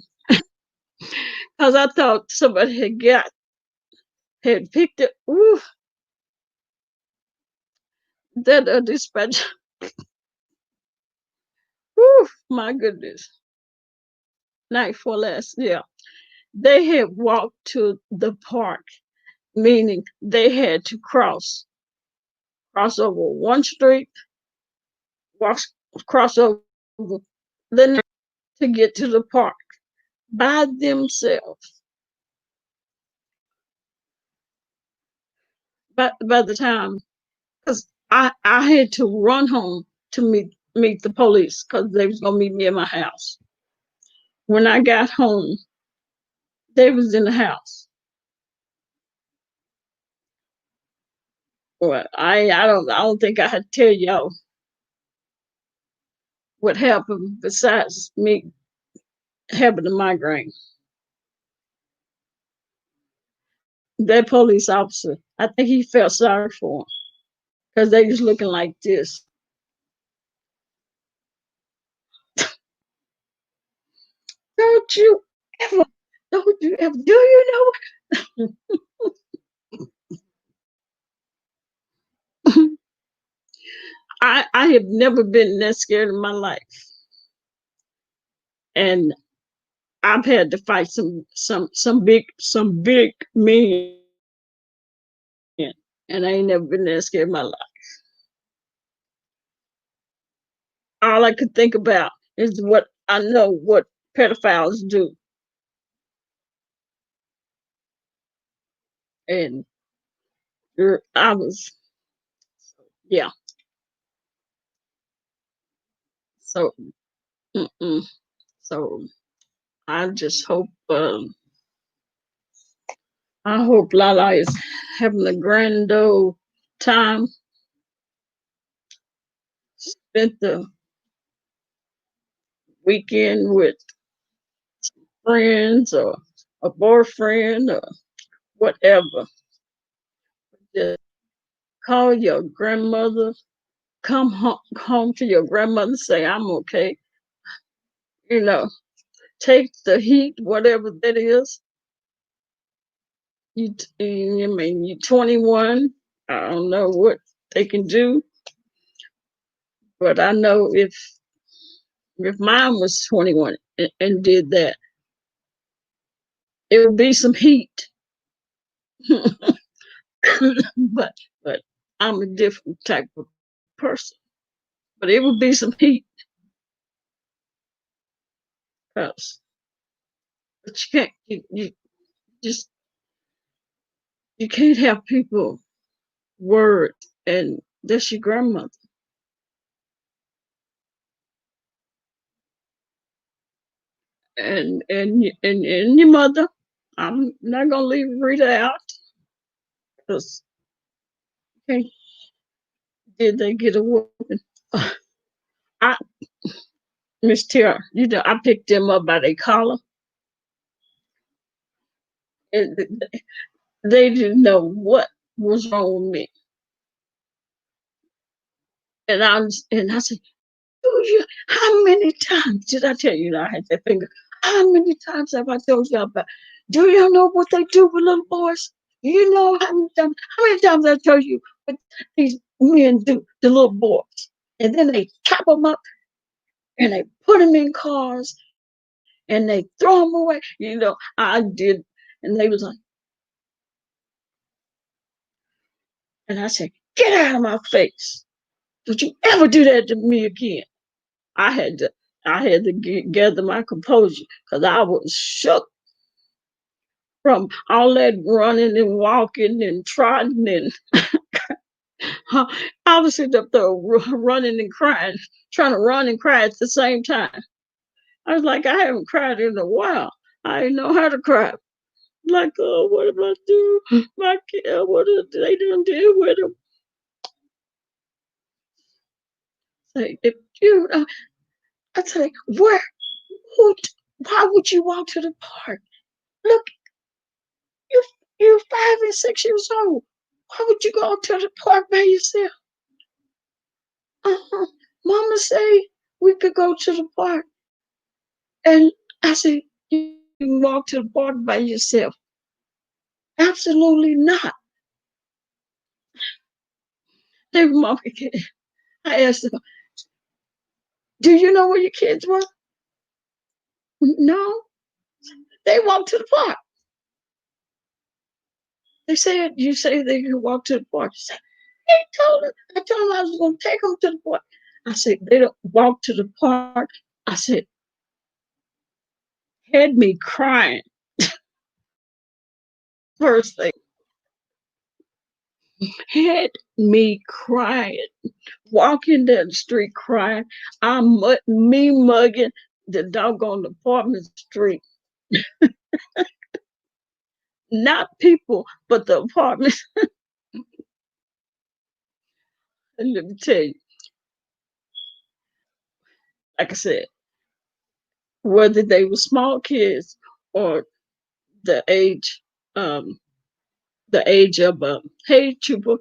because I thought somebody had picked it. Ooh, that dispatch. Ooh, my goodness. Night for last, yeah. They had walked to the park, meaning they had to cross over one street, walk, cross over, then to get to the park by themselves. By the time, because I had to run home to meet the police because they was gonna meet me at my house. When I got home, they was in the house. Well, I don't think I had to tell y'all what happened besides me having a migraine. That police officer, I think he felt sorry for him because they was looking like this. Don't you ever, don't you ever, do you know? I have never been that scared in my life, and I've had to fight some big men, and I ain't never been that scared in my life. All I could think about is what I know what pedophiles do, and I was yeah. So mm-mm. So I just hope I hope Lala is having a grand old time. Spent the weekend with friends or a boyfriend or whatever. Just call your grandmother, come home to your grandmother, say, I'm okay. You know, take the heat, whatever that is. I mean, you're 21. I don't know what they can do, but I know if mine was 21 and did that, it would be some heat. but but I'm a different type of person. But it would be some heat, cause but you can't you just you can't have people word and that's your grandmother and your mother. I'm not gonna leave Rita out because okay, did they get a whooping? I Miss Tara, I picked them up by their collar and they didn't know what was wrong with me. And I said, you, how many times did I tell you that I had that finger? How many times have I told you about? Do you know what they do with little boys? You know how many times? How many times I told you what these men do to little boys? and then they chop them up and they put them in cars and they throw them away. I did, and they was like, and I said, "Get out of my face! Don't you ever do that to me again." I had to, gather my composure because I was shook from all that running and walking and trotting, and I was sitting up there running and crying, trying to run and cry at the same time. I was like, I haven't cried in a while. I didn't know how to cry. Like, oh, what am I do? My kid, what are they done deal with him? Say, if you, I say, who, why would you walk to the park? Look, you, you're 5 and 6 years old. Why would you go to the park by yourself? Uh-huh. Mama say we could go to the park. And I said, you can walk to the park by yourself. Absolutely not. They were my kids. I asked them, do you know where your kids were? No. They walked to the park. They said, you say they can walk to the park. They said, I told them I was going to take them to the park. I said, they don't walk to the park. I said, had me crying. First thing, had me crying. Walking down the street crying. Me mugging the doggone apartment street. Not people, but the apartment. And let me tell you, like I said, whether they were small kids or the age, um, of hey Chupa,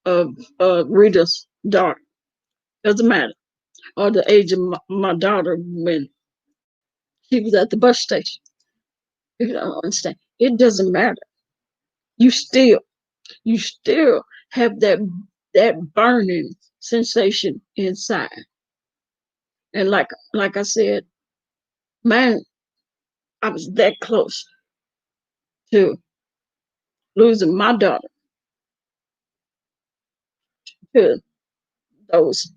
of Rita's daughter, doesn't matter, or the age of my daughter when she was at the bus station. You don't understand. It doesn't matter. You still, you still have that burning sensation inside. And like I said, man, I was that close to losing my daughter to those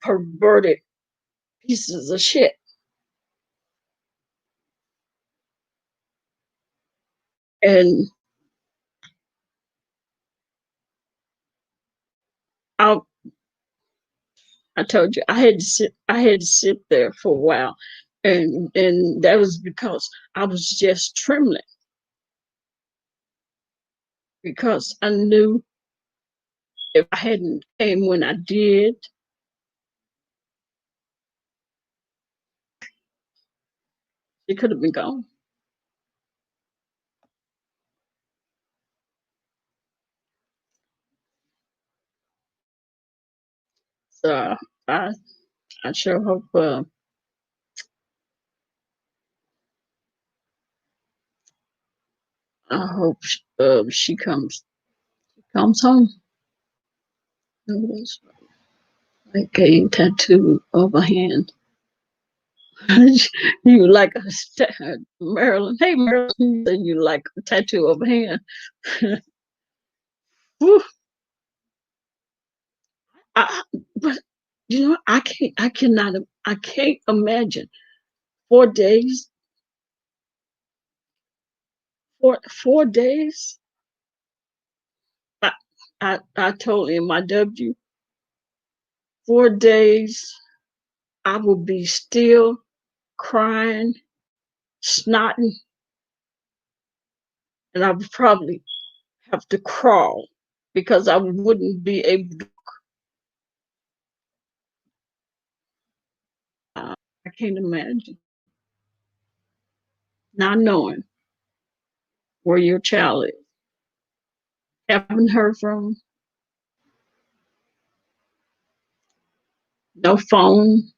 perverted pieces of shit. And I I told you I had to sit there for a while. And that was because I was just trembling because I knew if I hadn't came when I did, it could have been gone. So I I sure hope I hope she comes home. Like a tattoo of a hand. You like Marilyn? Hey Marilyn, you like a tattoo of a hand? I, but I cannot. I can't imagine 4 days. 4 days. I, I told MIW 4 days. I will be still crying, snotting, and I would probably have to crawl because I wouldn't be able to. I can't imagine not knowing where your child is. Haven't heard from them. No phone.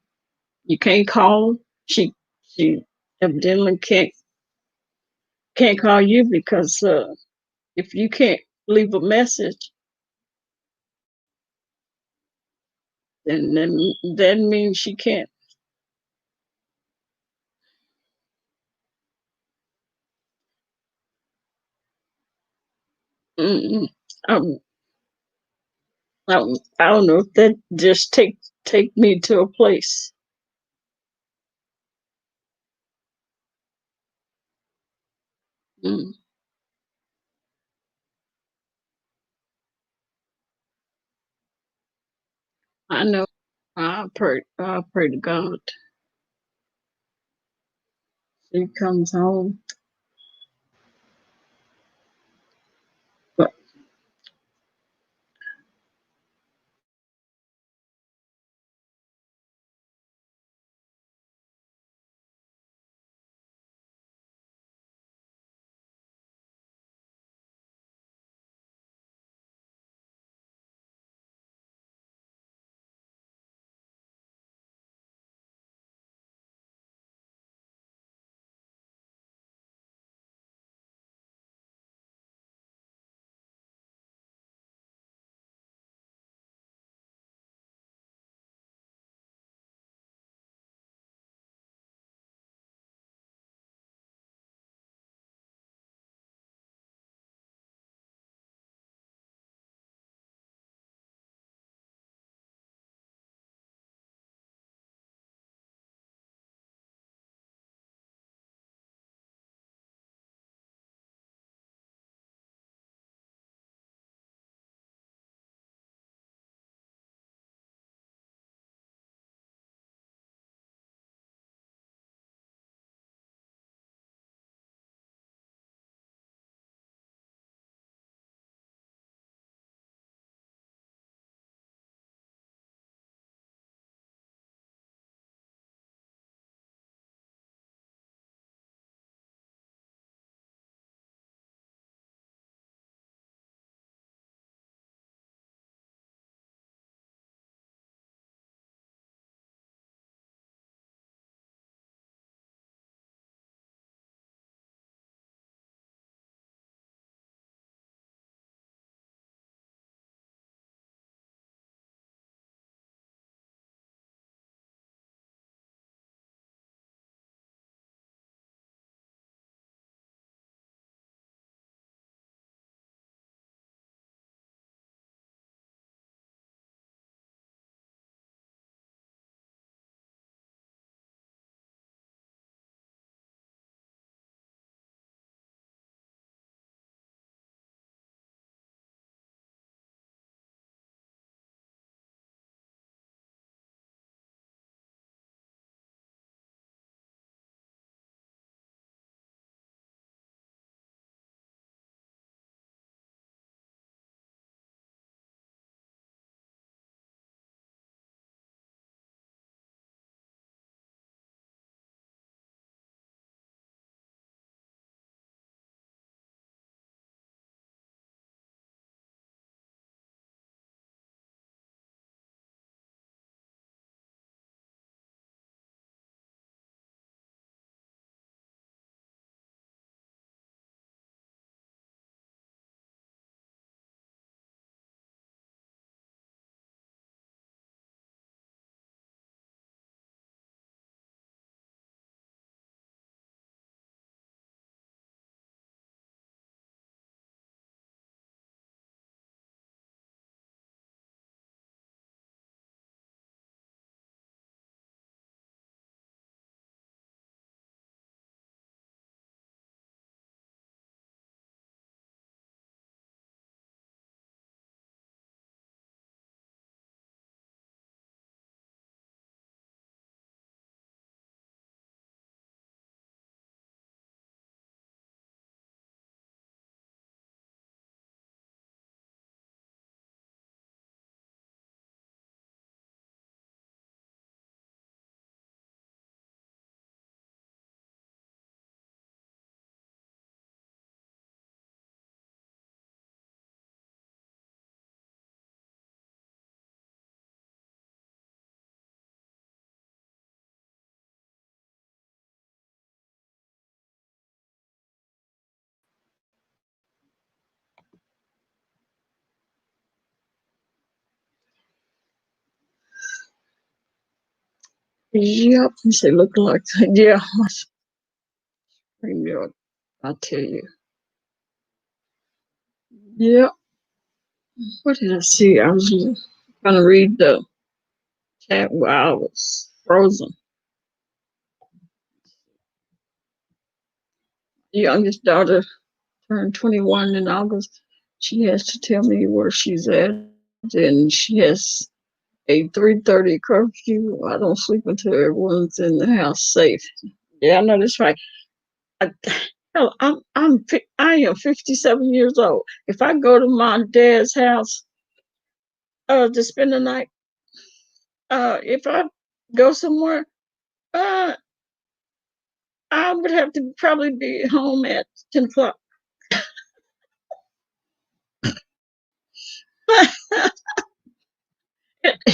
You can't call. She evidently can't call you because if you can't leave a message, And then that means she can't. Mm-mm. Um, I don't know. That just take me to a place. Mm, I know. I pray to God she comes home. But Yep, you say look like yeah, milk. I tell you. Yep. What did I see? I was trying to read the chat while I was frozen. The youngest daughter turned 21 in August. She has to tell me where she's at, and she has a 3:30 curfew. I don't sleep until everyone's in the house safe. Yeah, I know that's right. I, hell, I am 57 years old. If I go to my dad's house to spend the night, if I go somewhere, uh, I would have to probably be home at 10 o'clock.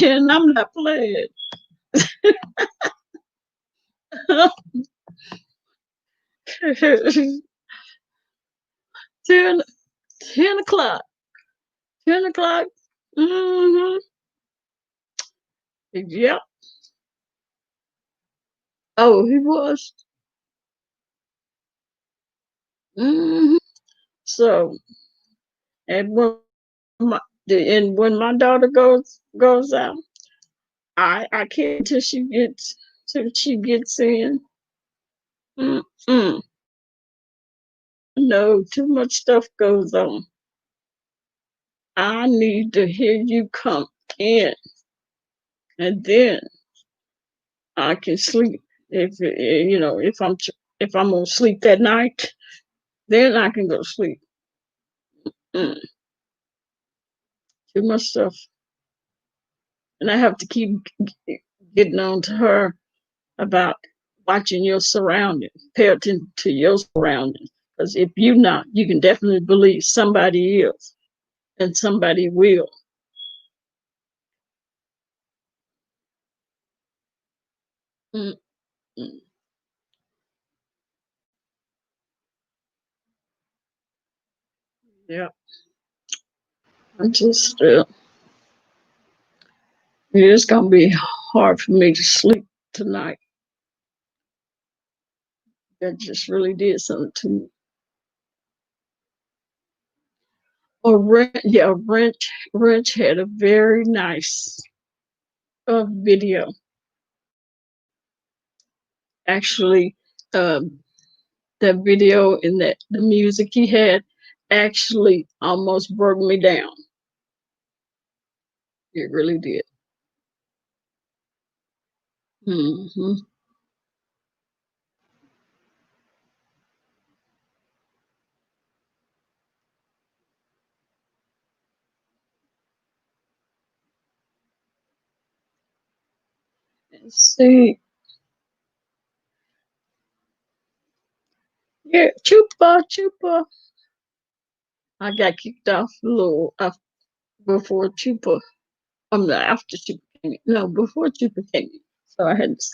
And I'm not playing. 10, 10 o'clock. 10 o'clock. Mm-hmm. Yep. Oh, he was. Mm-hmm. So, and my, when my daughter goes out, I can't till she gets in. Mm-mm. No, too much stuff goes on. I need to hear you come in, and then I can sleep. If I'm gonna sleep that night, then I can go to sleep. Mm, too much stuff, and I have to keep getting on to her about watching your surroundings. Pay attention to your surroundings, because if you not, you can definitely believe somebody is, and somebody will. Mm, mm, yeah, I just it's gonna be hard for me to sleep tonight. That just really did something to me. Or Wrench had a very nice video. Actually, um, that video and that the music he had actually almost broke me down. It really did. Hmm. See, yeah, Chupa Chupa. I got kicked off a little before Chupa. After Chupa came in. No, before Chupa came in. So I had to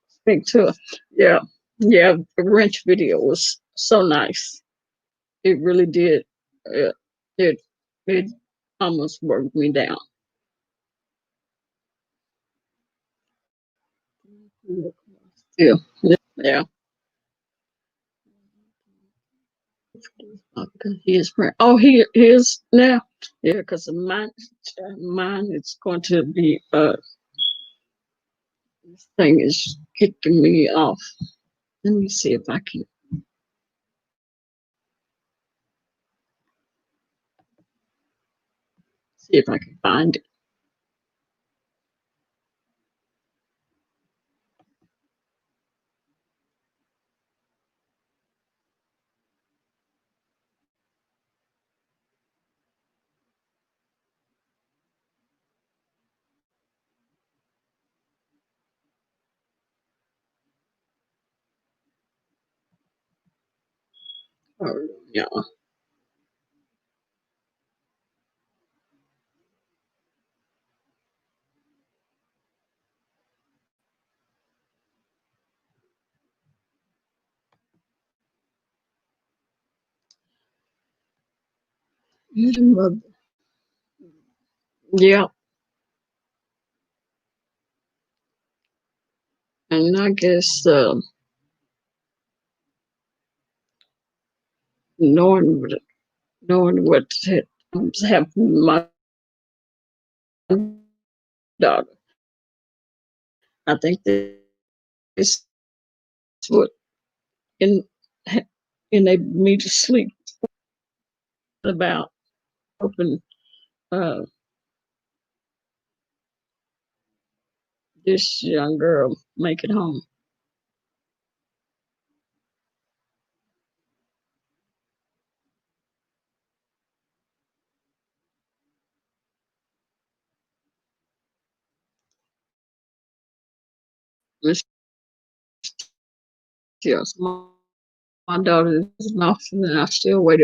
speak to her. Yeah, yeah. The Wrench video was so nice. It really did. It it, it almost broke me down. Yeah, yeah. Okay, he is praying. Oh, he is now. Yeah, because mine is going to be. This thing is kicking me off. Let me see if I can find it. Oh, yeah. Yeah. And I guess knowing what knowing what had happened to my daughter, I think this what in enabled me to sleep about hoping uh, this young girl make it home. Miss Yes, my daughter is an officer, and I still wait.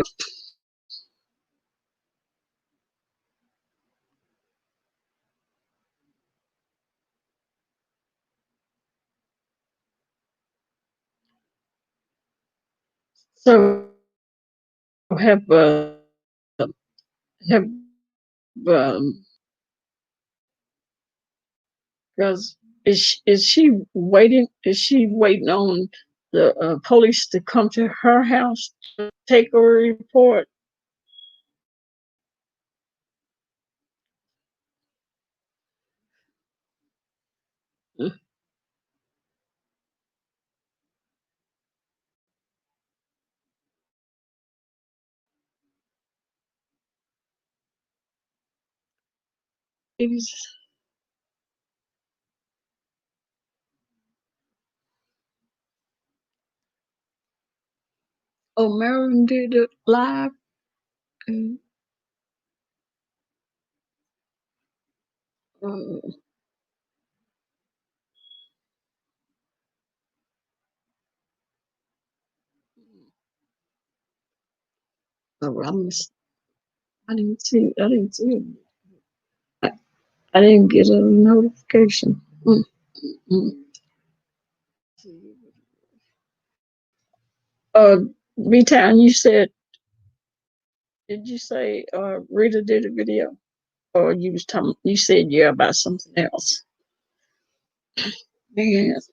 So have have um, because is she waiting? Is she waiting on the police to come to her house to take a report? He's- Oh, Marilyn did it live. And, uh, oh, I didn't see. I didn't see it. I, I didn't get a notification. Mm, mm. Uh, B-Town, you said, did you say Rita did a video? Or you was talking, you said yeah about something else. Yes.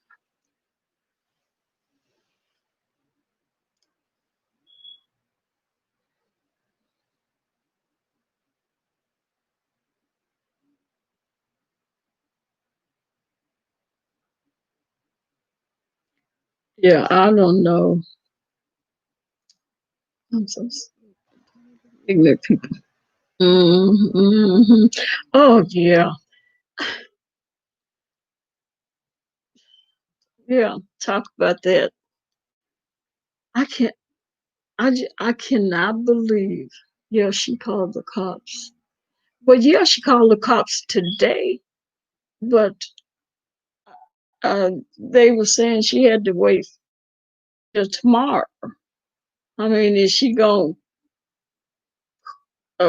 Yeah, I don't know. I'm so ignorant people. Mm-hmm. Oh yeah, yeah. Talk about that. I can't. I cannot believe. Yeah, she called the cops. Well, yeah, she called the cops today, but they were saying she had to wait till tomorrow. I mean, is she gonna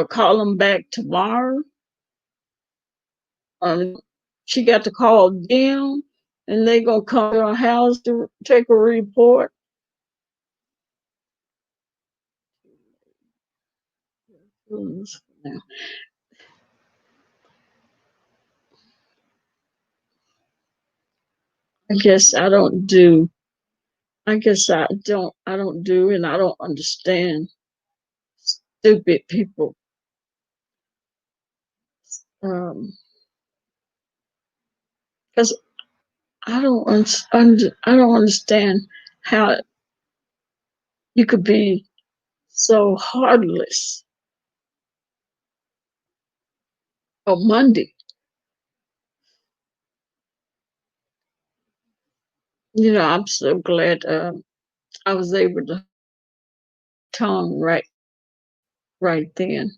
call them back tomorrow? She got to call them, and they gonna come to her house to take a report. I guess I don't do. I guess I don't. I don't do, and I don't understand stupid people. Because I don't. I don't understand how you could be so heartless on Monday. I'm so glad I was able to tongue right then.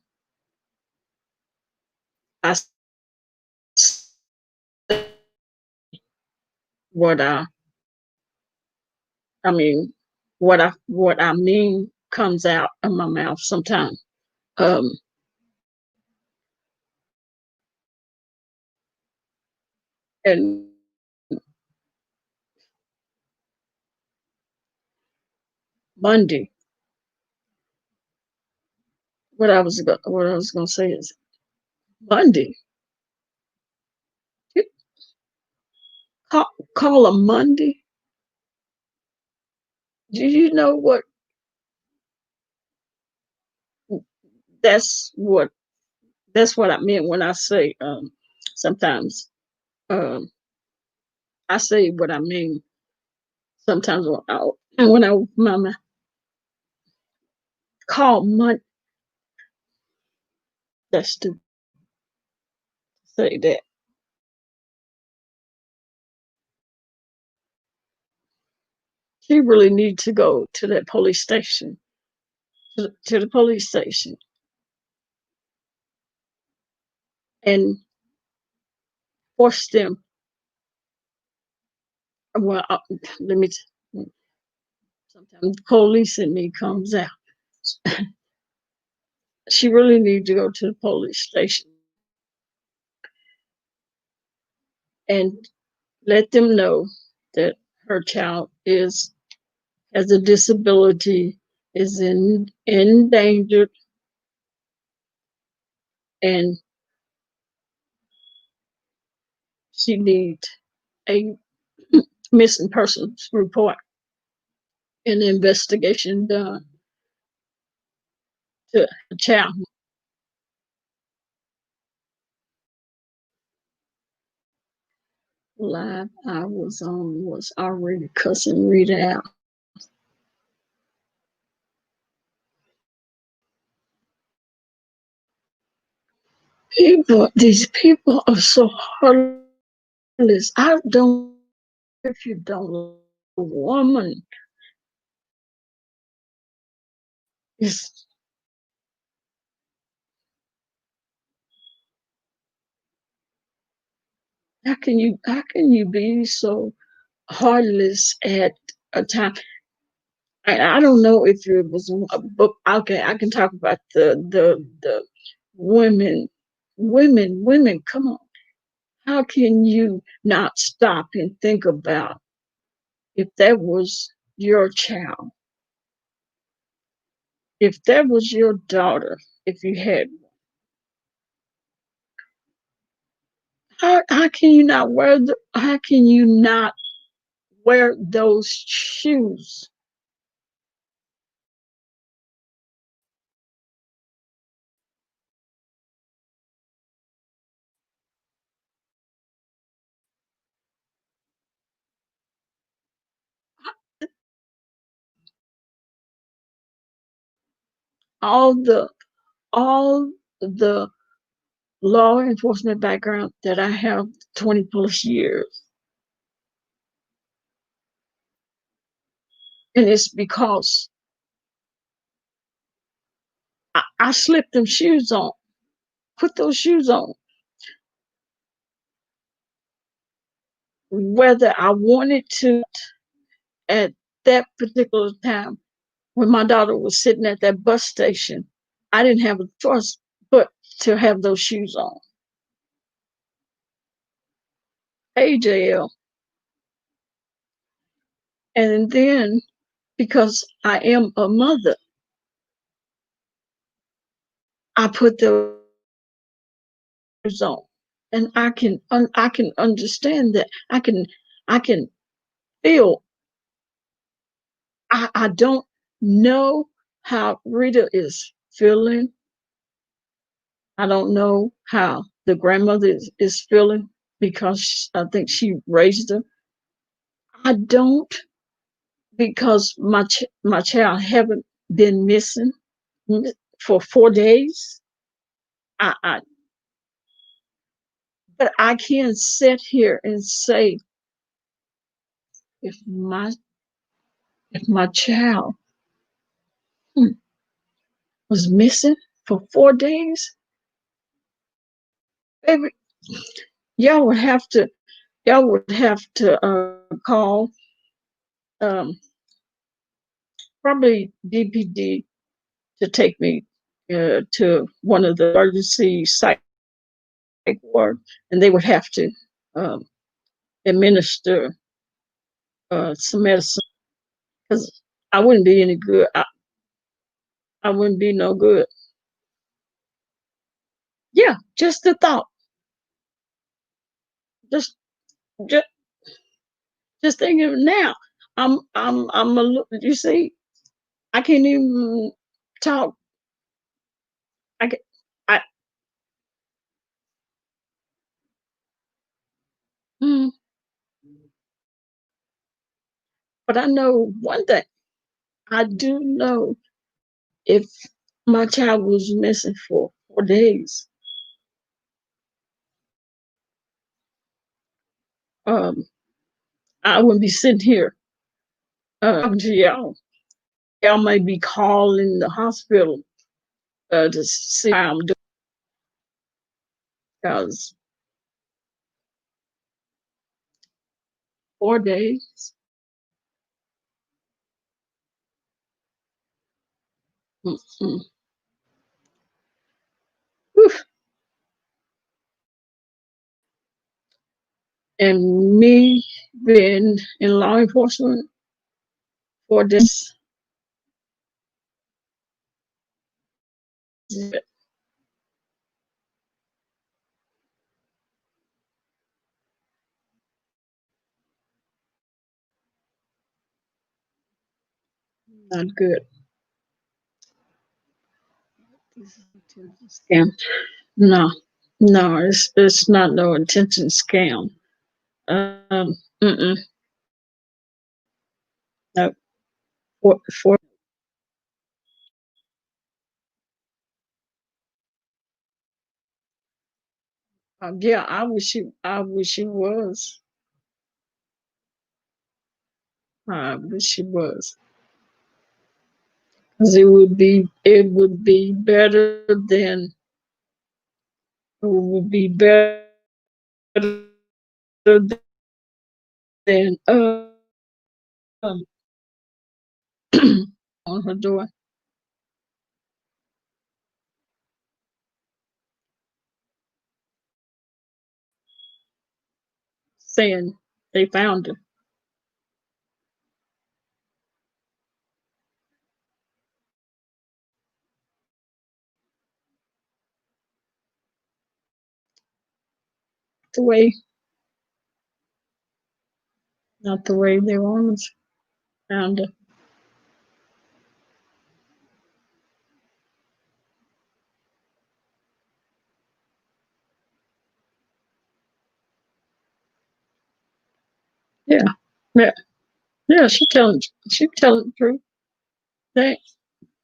I said what I mean, what I mean comes out of my mouth sometimes. Um, and Monday, what I was gonna say is Monday. call a Monday. Do you know what that's what that's what I meant when I say sometimes um I say what I mean sometimes when I mama call Monday. That's to say that she really needs to go to that police station to the police station and force them. Well, let me. Sometimes the police in me comes out. She really needs to go to the police station and let them know that her child is has a disability, is endangered, and she needs a missing persons report and investigation done to the child. Live I was on was already cussing Rita out. These people are so heartless. I don't, if you don't love a woman, it's, how can you be so heartless at a time? I don't know if it was a book. Okay, I can talk about the women, women. Come on, how can you not stop and think about if that was your child, if that was your daughter, if you had, how can you not how can you not wear those shoes? All the all the law enforcement background that I have 20 plus years. And it's because I slipped them shoes on, put those shoes on, whether I wanted to at that particular time when my daughter was sitting at that bus station. I didn't have a choice but to have those shoes on. AJL. And then because I am a mother, I put those on. And I can understand that. I can feel. I don't know how Rita is feeling. I don't know how the grandmother is feeling because I think she raised her. I don't, because my child haven't been missing for 4 days. I but I can't sit here and say if my if my child was missing for 4 days, baby, y'all would have to call um, probably DPD to take me to one of the emergency psych ward, and they would have to um, administer some medicine because I wouldn't be any good. I wouldn't be no good. Yeah, just the thought. Just, just Just think of it now. You see, I can't even talk. I can, I, mm, but I know one thing. I do know if my child was missing for 4 days, um, I wouldn't be sitting here talking to y'all. Y'all may be calling the hospital to see how I'm doing because 4 days. Mm-mm. Whew. And me being in law enforcement for this, not good. Scam. No, no, it's not no intention scam. Mm-mm, no. For yeah, I wish it was. I wish it was. 'Cause it would be better than it would be better than on her door saying they found her. The way, not the way they wanted found her. Yeah, yeah, yeah. She telling the truth. They,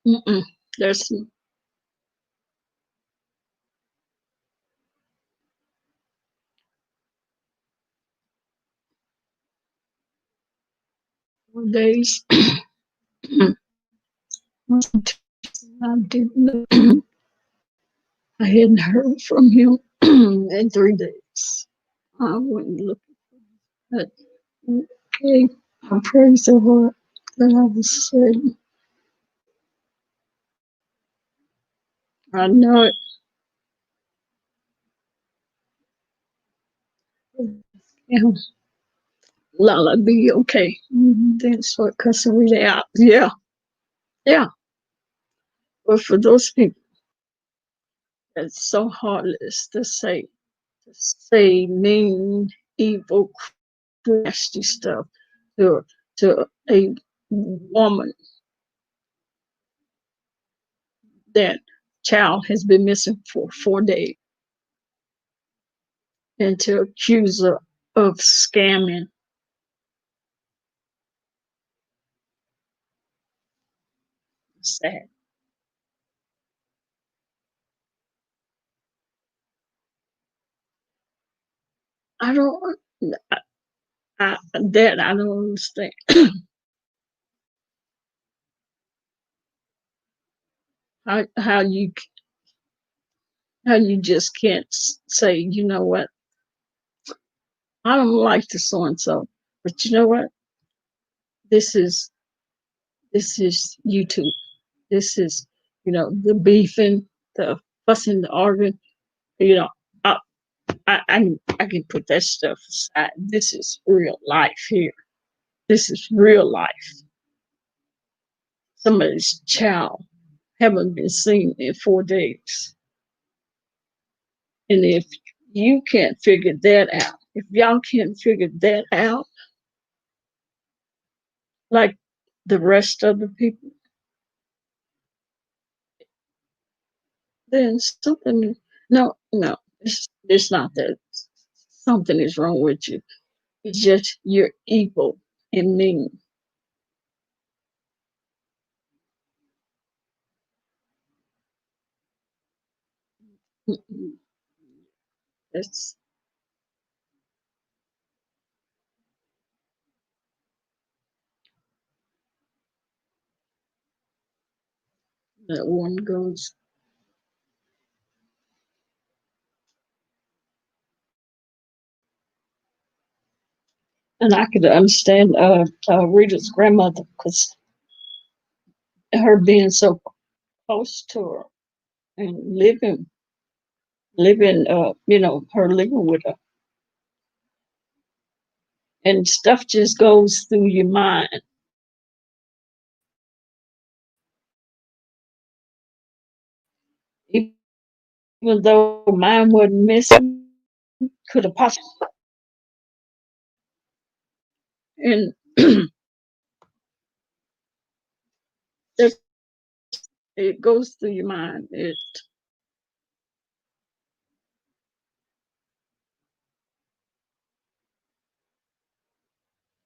mm-mm, there's some 4 days. I didn't know. I hadn't heard from him in 3 days. I wouldn't look at okay. I praise the Lord that I was saved. I know it. Yeah, Lala be okay. That's what cussing really out. Yeah, yeah. But for those people, it's so heartless to say mean, evil, nasty stuff to a woman that child has been missing for 4 days and to accuse her of scamming. Sad. I don't. That I don't understand. how how you how you just can't say, you know what, I don't like the so and so, but you know what, this is this is YouTube. This is, the beefing, the fussing, the arguing. You know, I I can put that stuff aside. This is real life here. This is real life. Somebody's child haven't been seen in 4 days. And if you can't figure that out, if y'all can't figure that out, like the rest of the people, then something, no, no, it's not that something is wrong with you. It's just you're evil and mean. Mm-mm. That's that one goes. And I could understand Rita's grandmother because her being so close to her and living, her living with her, and stuff just goes through your mind. Even though mine wasn't missing, could have possibly, and it, it goes through your mind.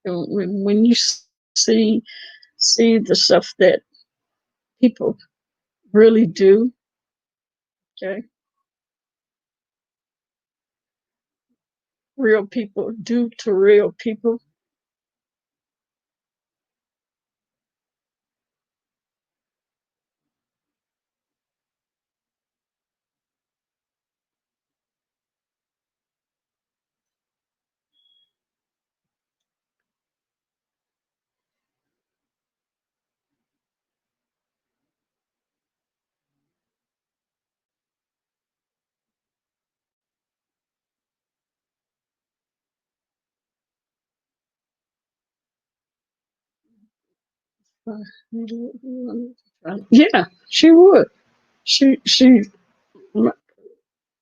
When you see see the stuff that people really do, okay, real people do to real people. Yeah, she would. She.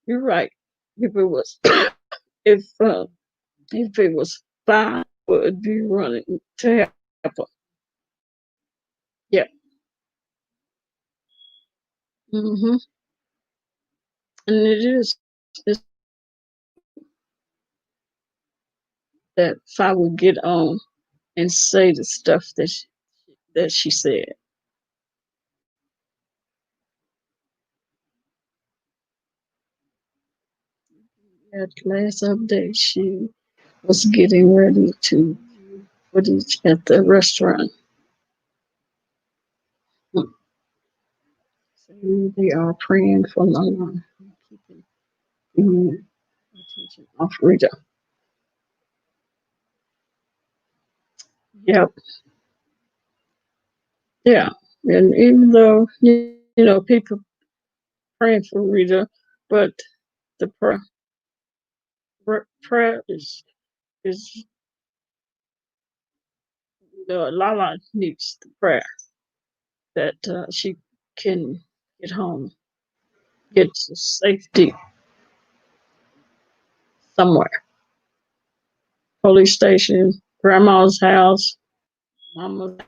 You're right. If it was, if uh, if it was five, would be running to help her. Yeah. Hmm. And it is it's that if I would get on and say the stuff that she said. At last update, she was getting ready to put it at the restaurant. So they are praying for Lala, keeping the attention of Rita. Yep. Yeah. And even though people praying for Rita, but the prayer is Lala needs the prayer that she can get home, get to safety somewhere. Police station, grandma's house, mama's.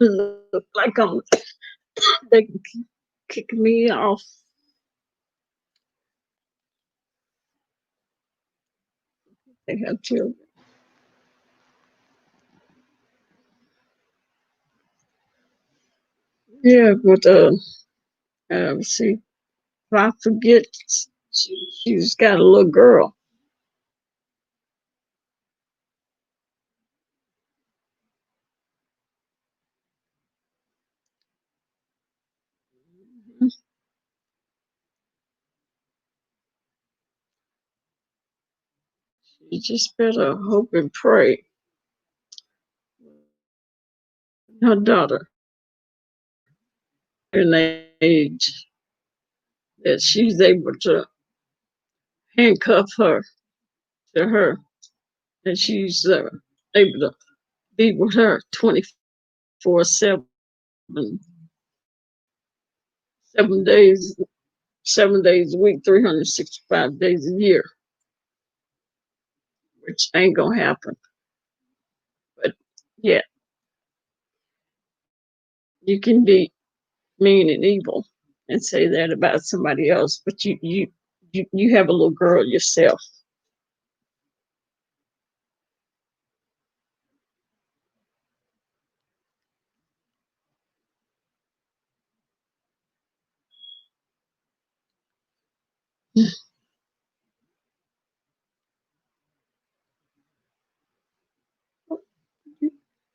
Look like they kick me off. They have children. Yeah, but see, if I forget, she's got a little girl. You just better hope and pray. Her daughter, in age that she's able to handcuff her to her, and she's able to be with her 24/7, 7 days, 7 days a week, 365 days a year, which ain't gonna happen. But yeah, you can be mean and evil and say that about somebody else, but you have a little girl yourself.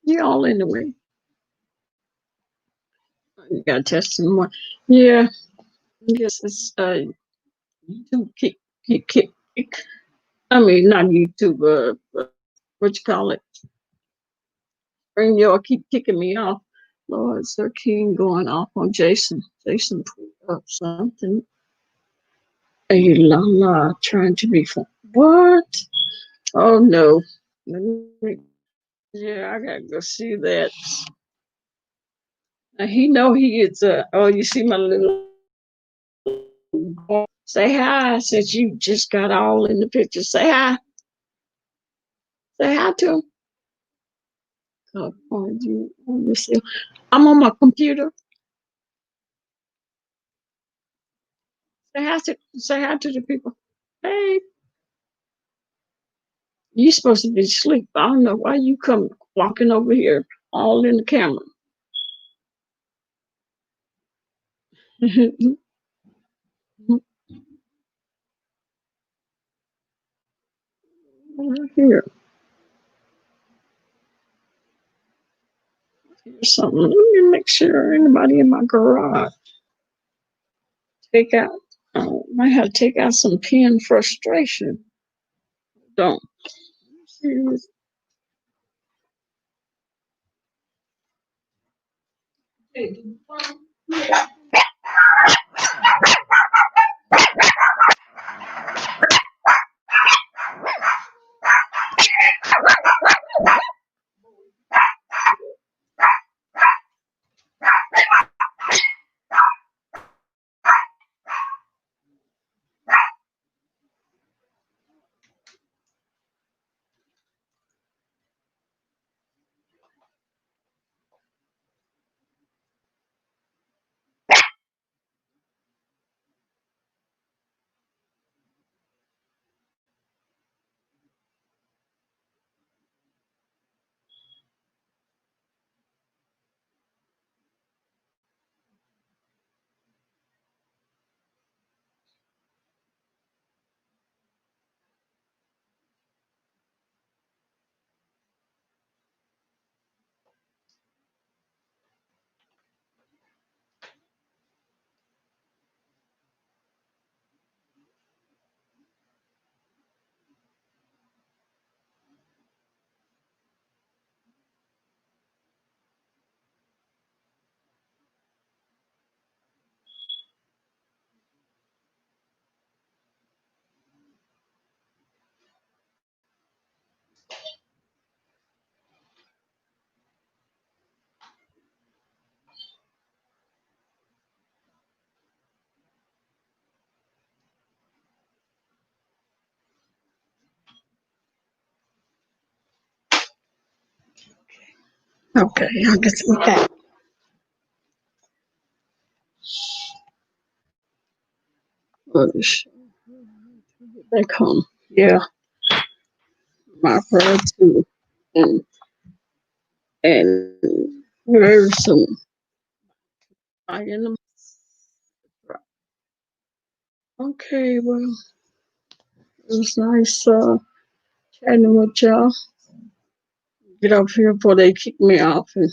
You all in the way. You got to test some more. Yeah, yes, it's YouTube keep I mean, not YouTube, but what you call it? Bring y'all keep kicking me off. Lord, Sir King going off on Jason. Jason put up something. A la la trying to be fun. What? Oh no. Let me, yeah, I gotta go see that. Now, he know he is. Oh, you see my little. Say hi since you just got all in the picture. Say hi. Say hi to him. On you on yourself. I'm on my computer. Say hi to the people. Hey, you supposed to be asleep. I don't know why you come walking over here all in the camera. Here, here's something. Let me make sure anybody in my garage take out. Might have to take out some pen frustration. Don't. Okay, I guess we got. Back home. Yeah, my prayer too, and and very soon. I in the okay. Well, it was nice chatting with y'all. Get up here before they kick me off, and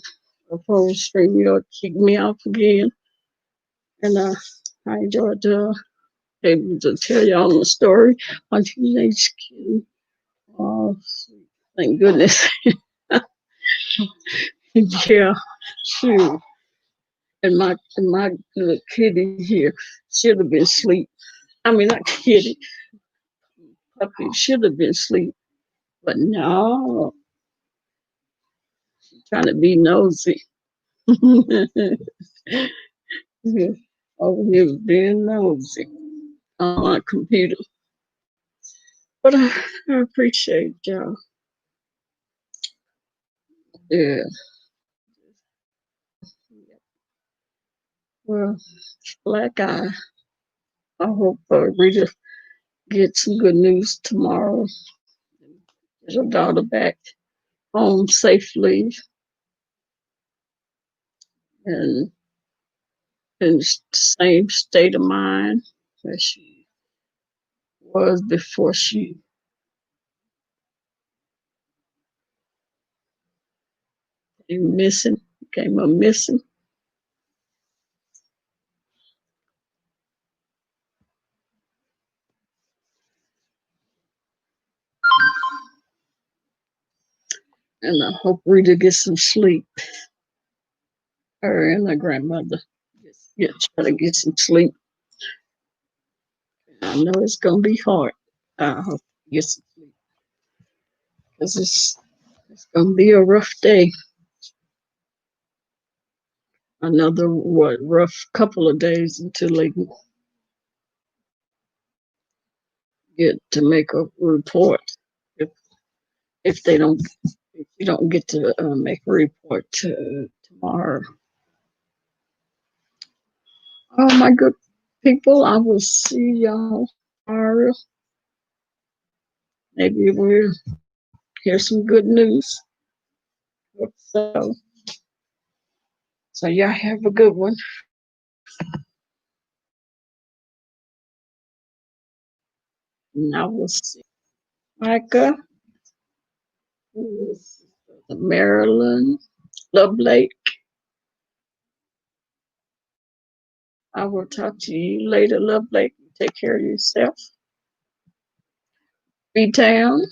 before the stream you kick me off again. And I enjoyed able to tell y'all the story. My teenage kid. Oh, thank goodness. Yeah, shoot. And my little kitty here should have been asleep. I mean, not kitty, puppy should have been asleep. But no, trying to be nosy. Over here being nosy on my computer. But I appreciate y'all. Yeah. Well, like I hope Rita gets some good news tomorrow. Get her daughter back home safely and in the same state of mind that she was before she became a missing. And I hope Rita gets some sleep. Her and her grandmother try to get some sleep. I know it's gonna be hard. I hope you get some sleep because it's gonna be a rough day. Another rough couple of days until they get to make a report. If if they don't, if you don't get to make a report tomorrow. Oh my good people, I will see y'all tomorrow. Maybe we'll hear some good news. So, so y'all have a good one. And I will see Micah, Maryland, Love Lake. I will talk to you later, Love Lake. Take care of yourself. B-Town,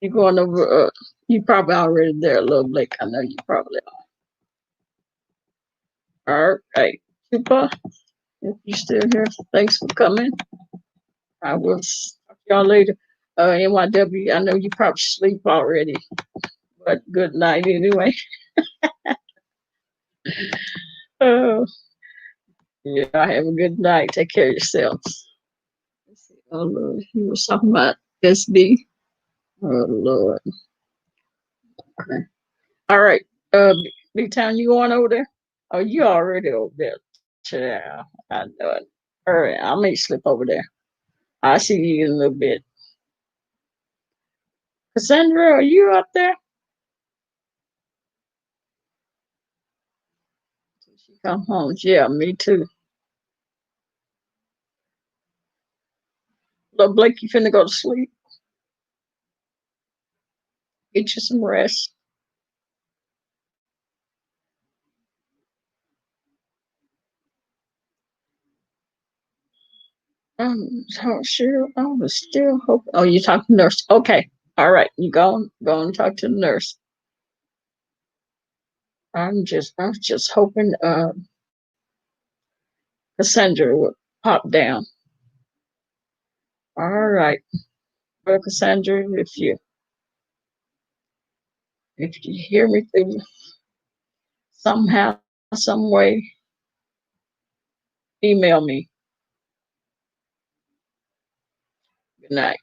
you're going over, you probably already there, Love Lake. I know you probably are. All right. Super. If you're still here, thanks for coming. I will talk to y'all later. NYW, I know you probably sleep already, but good night anyway. Oh, yeah, have a good night. Take care of yourselves. Oh, Lord. You were talking about SB. Oh, Lord. Okay. All right. Big Town, you going over there? Oh, you already over there. Yeah, I know it. All right. I may slip over there. I'll see you in a little bit. Cassandra, are you up there? She come home. Yeah, me too. Little Blake, you finna go to sleep. Get you some rest. Sure. I was still hoping. Oh, you talking to the nurse? Okay. All right. You go and talk to the nurse. I was just hoping Cassandra would pop down. All right. Well, Cassandra, if you hear me through somehow, some way, email me. Good night.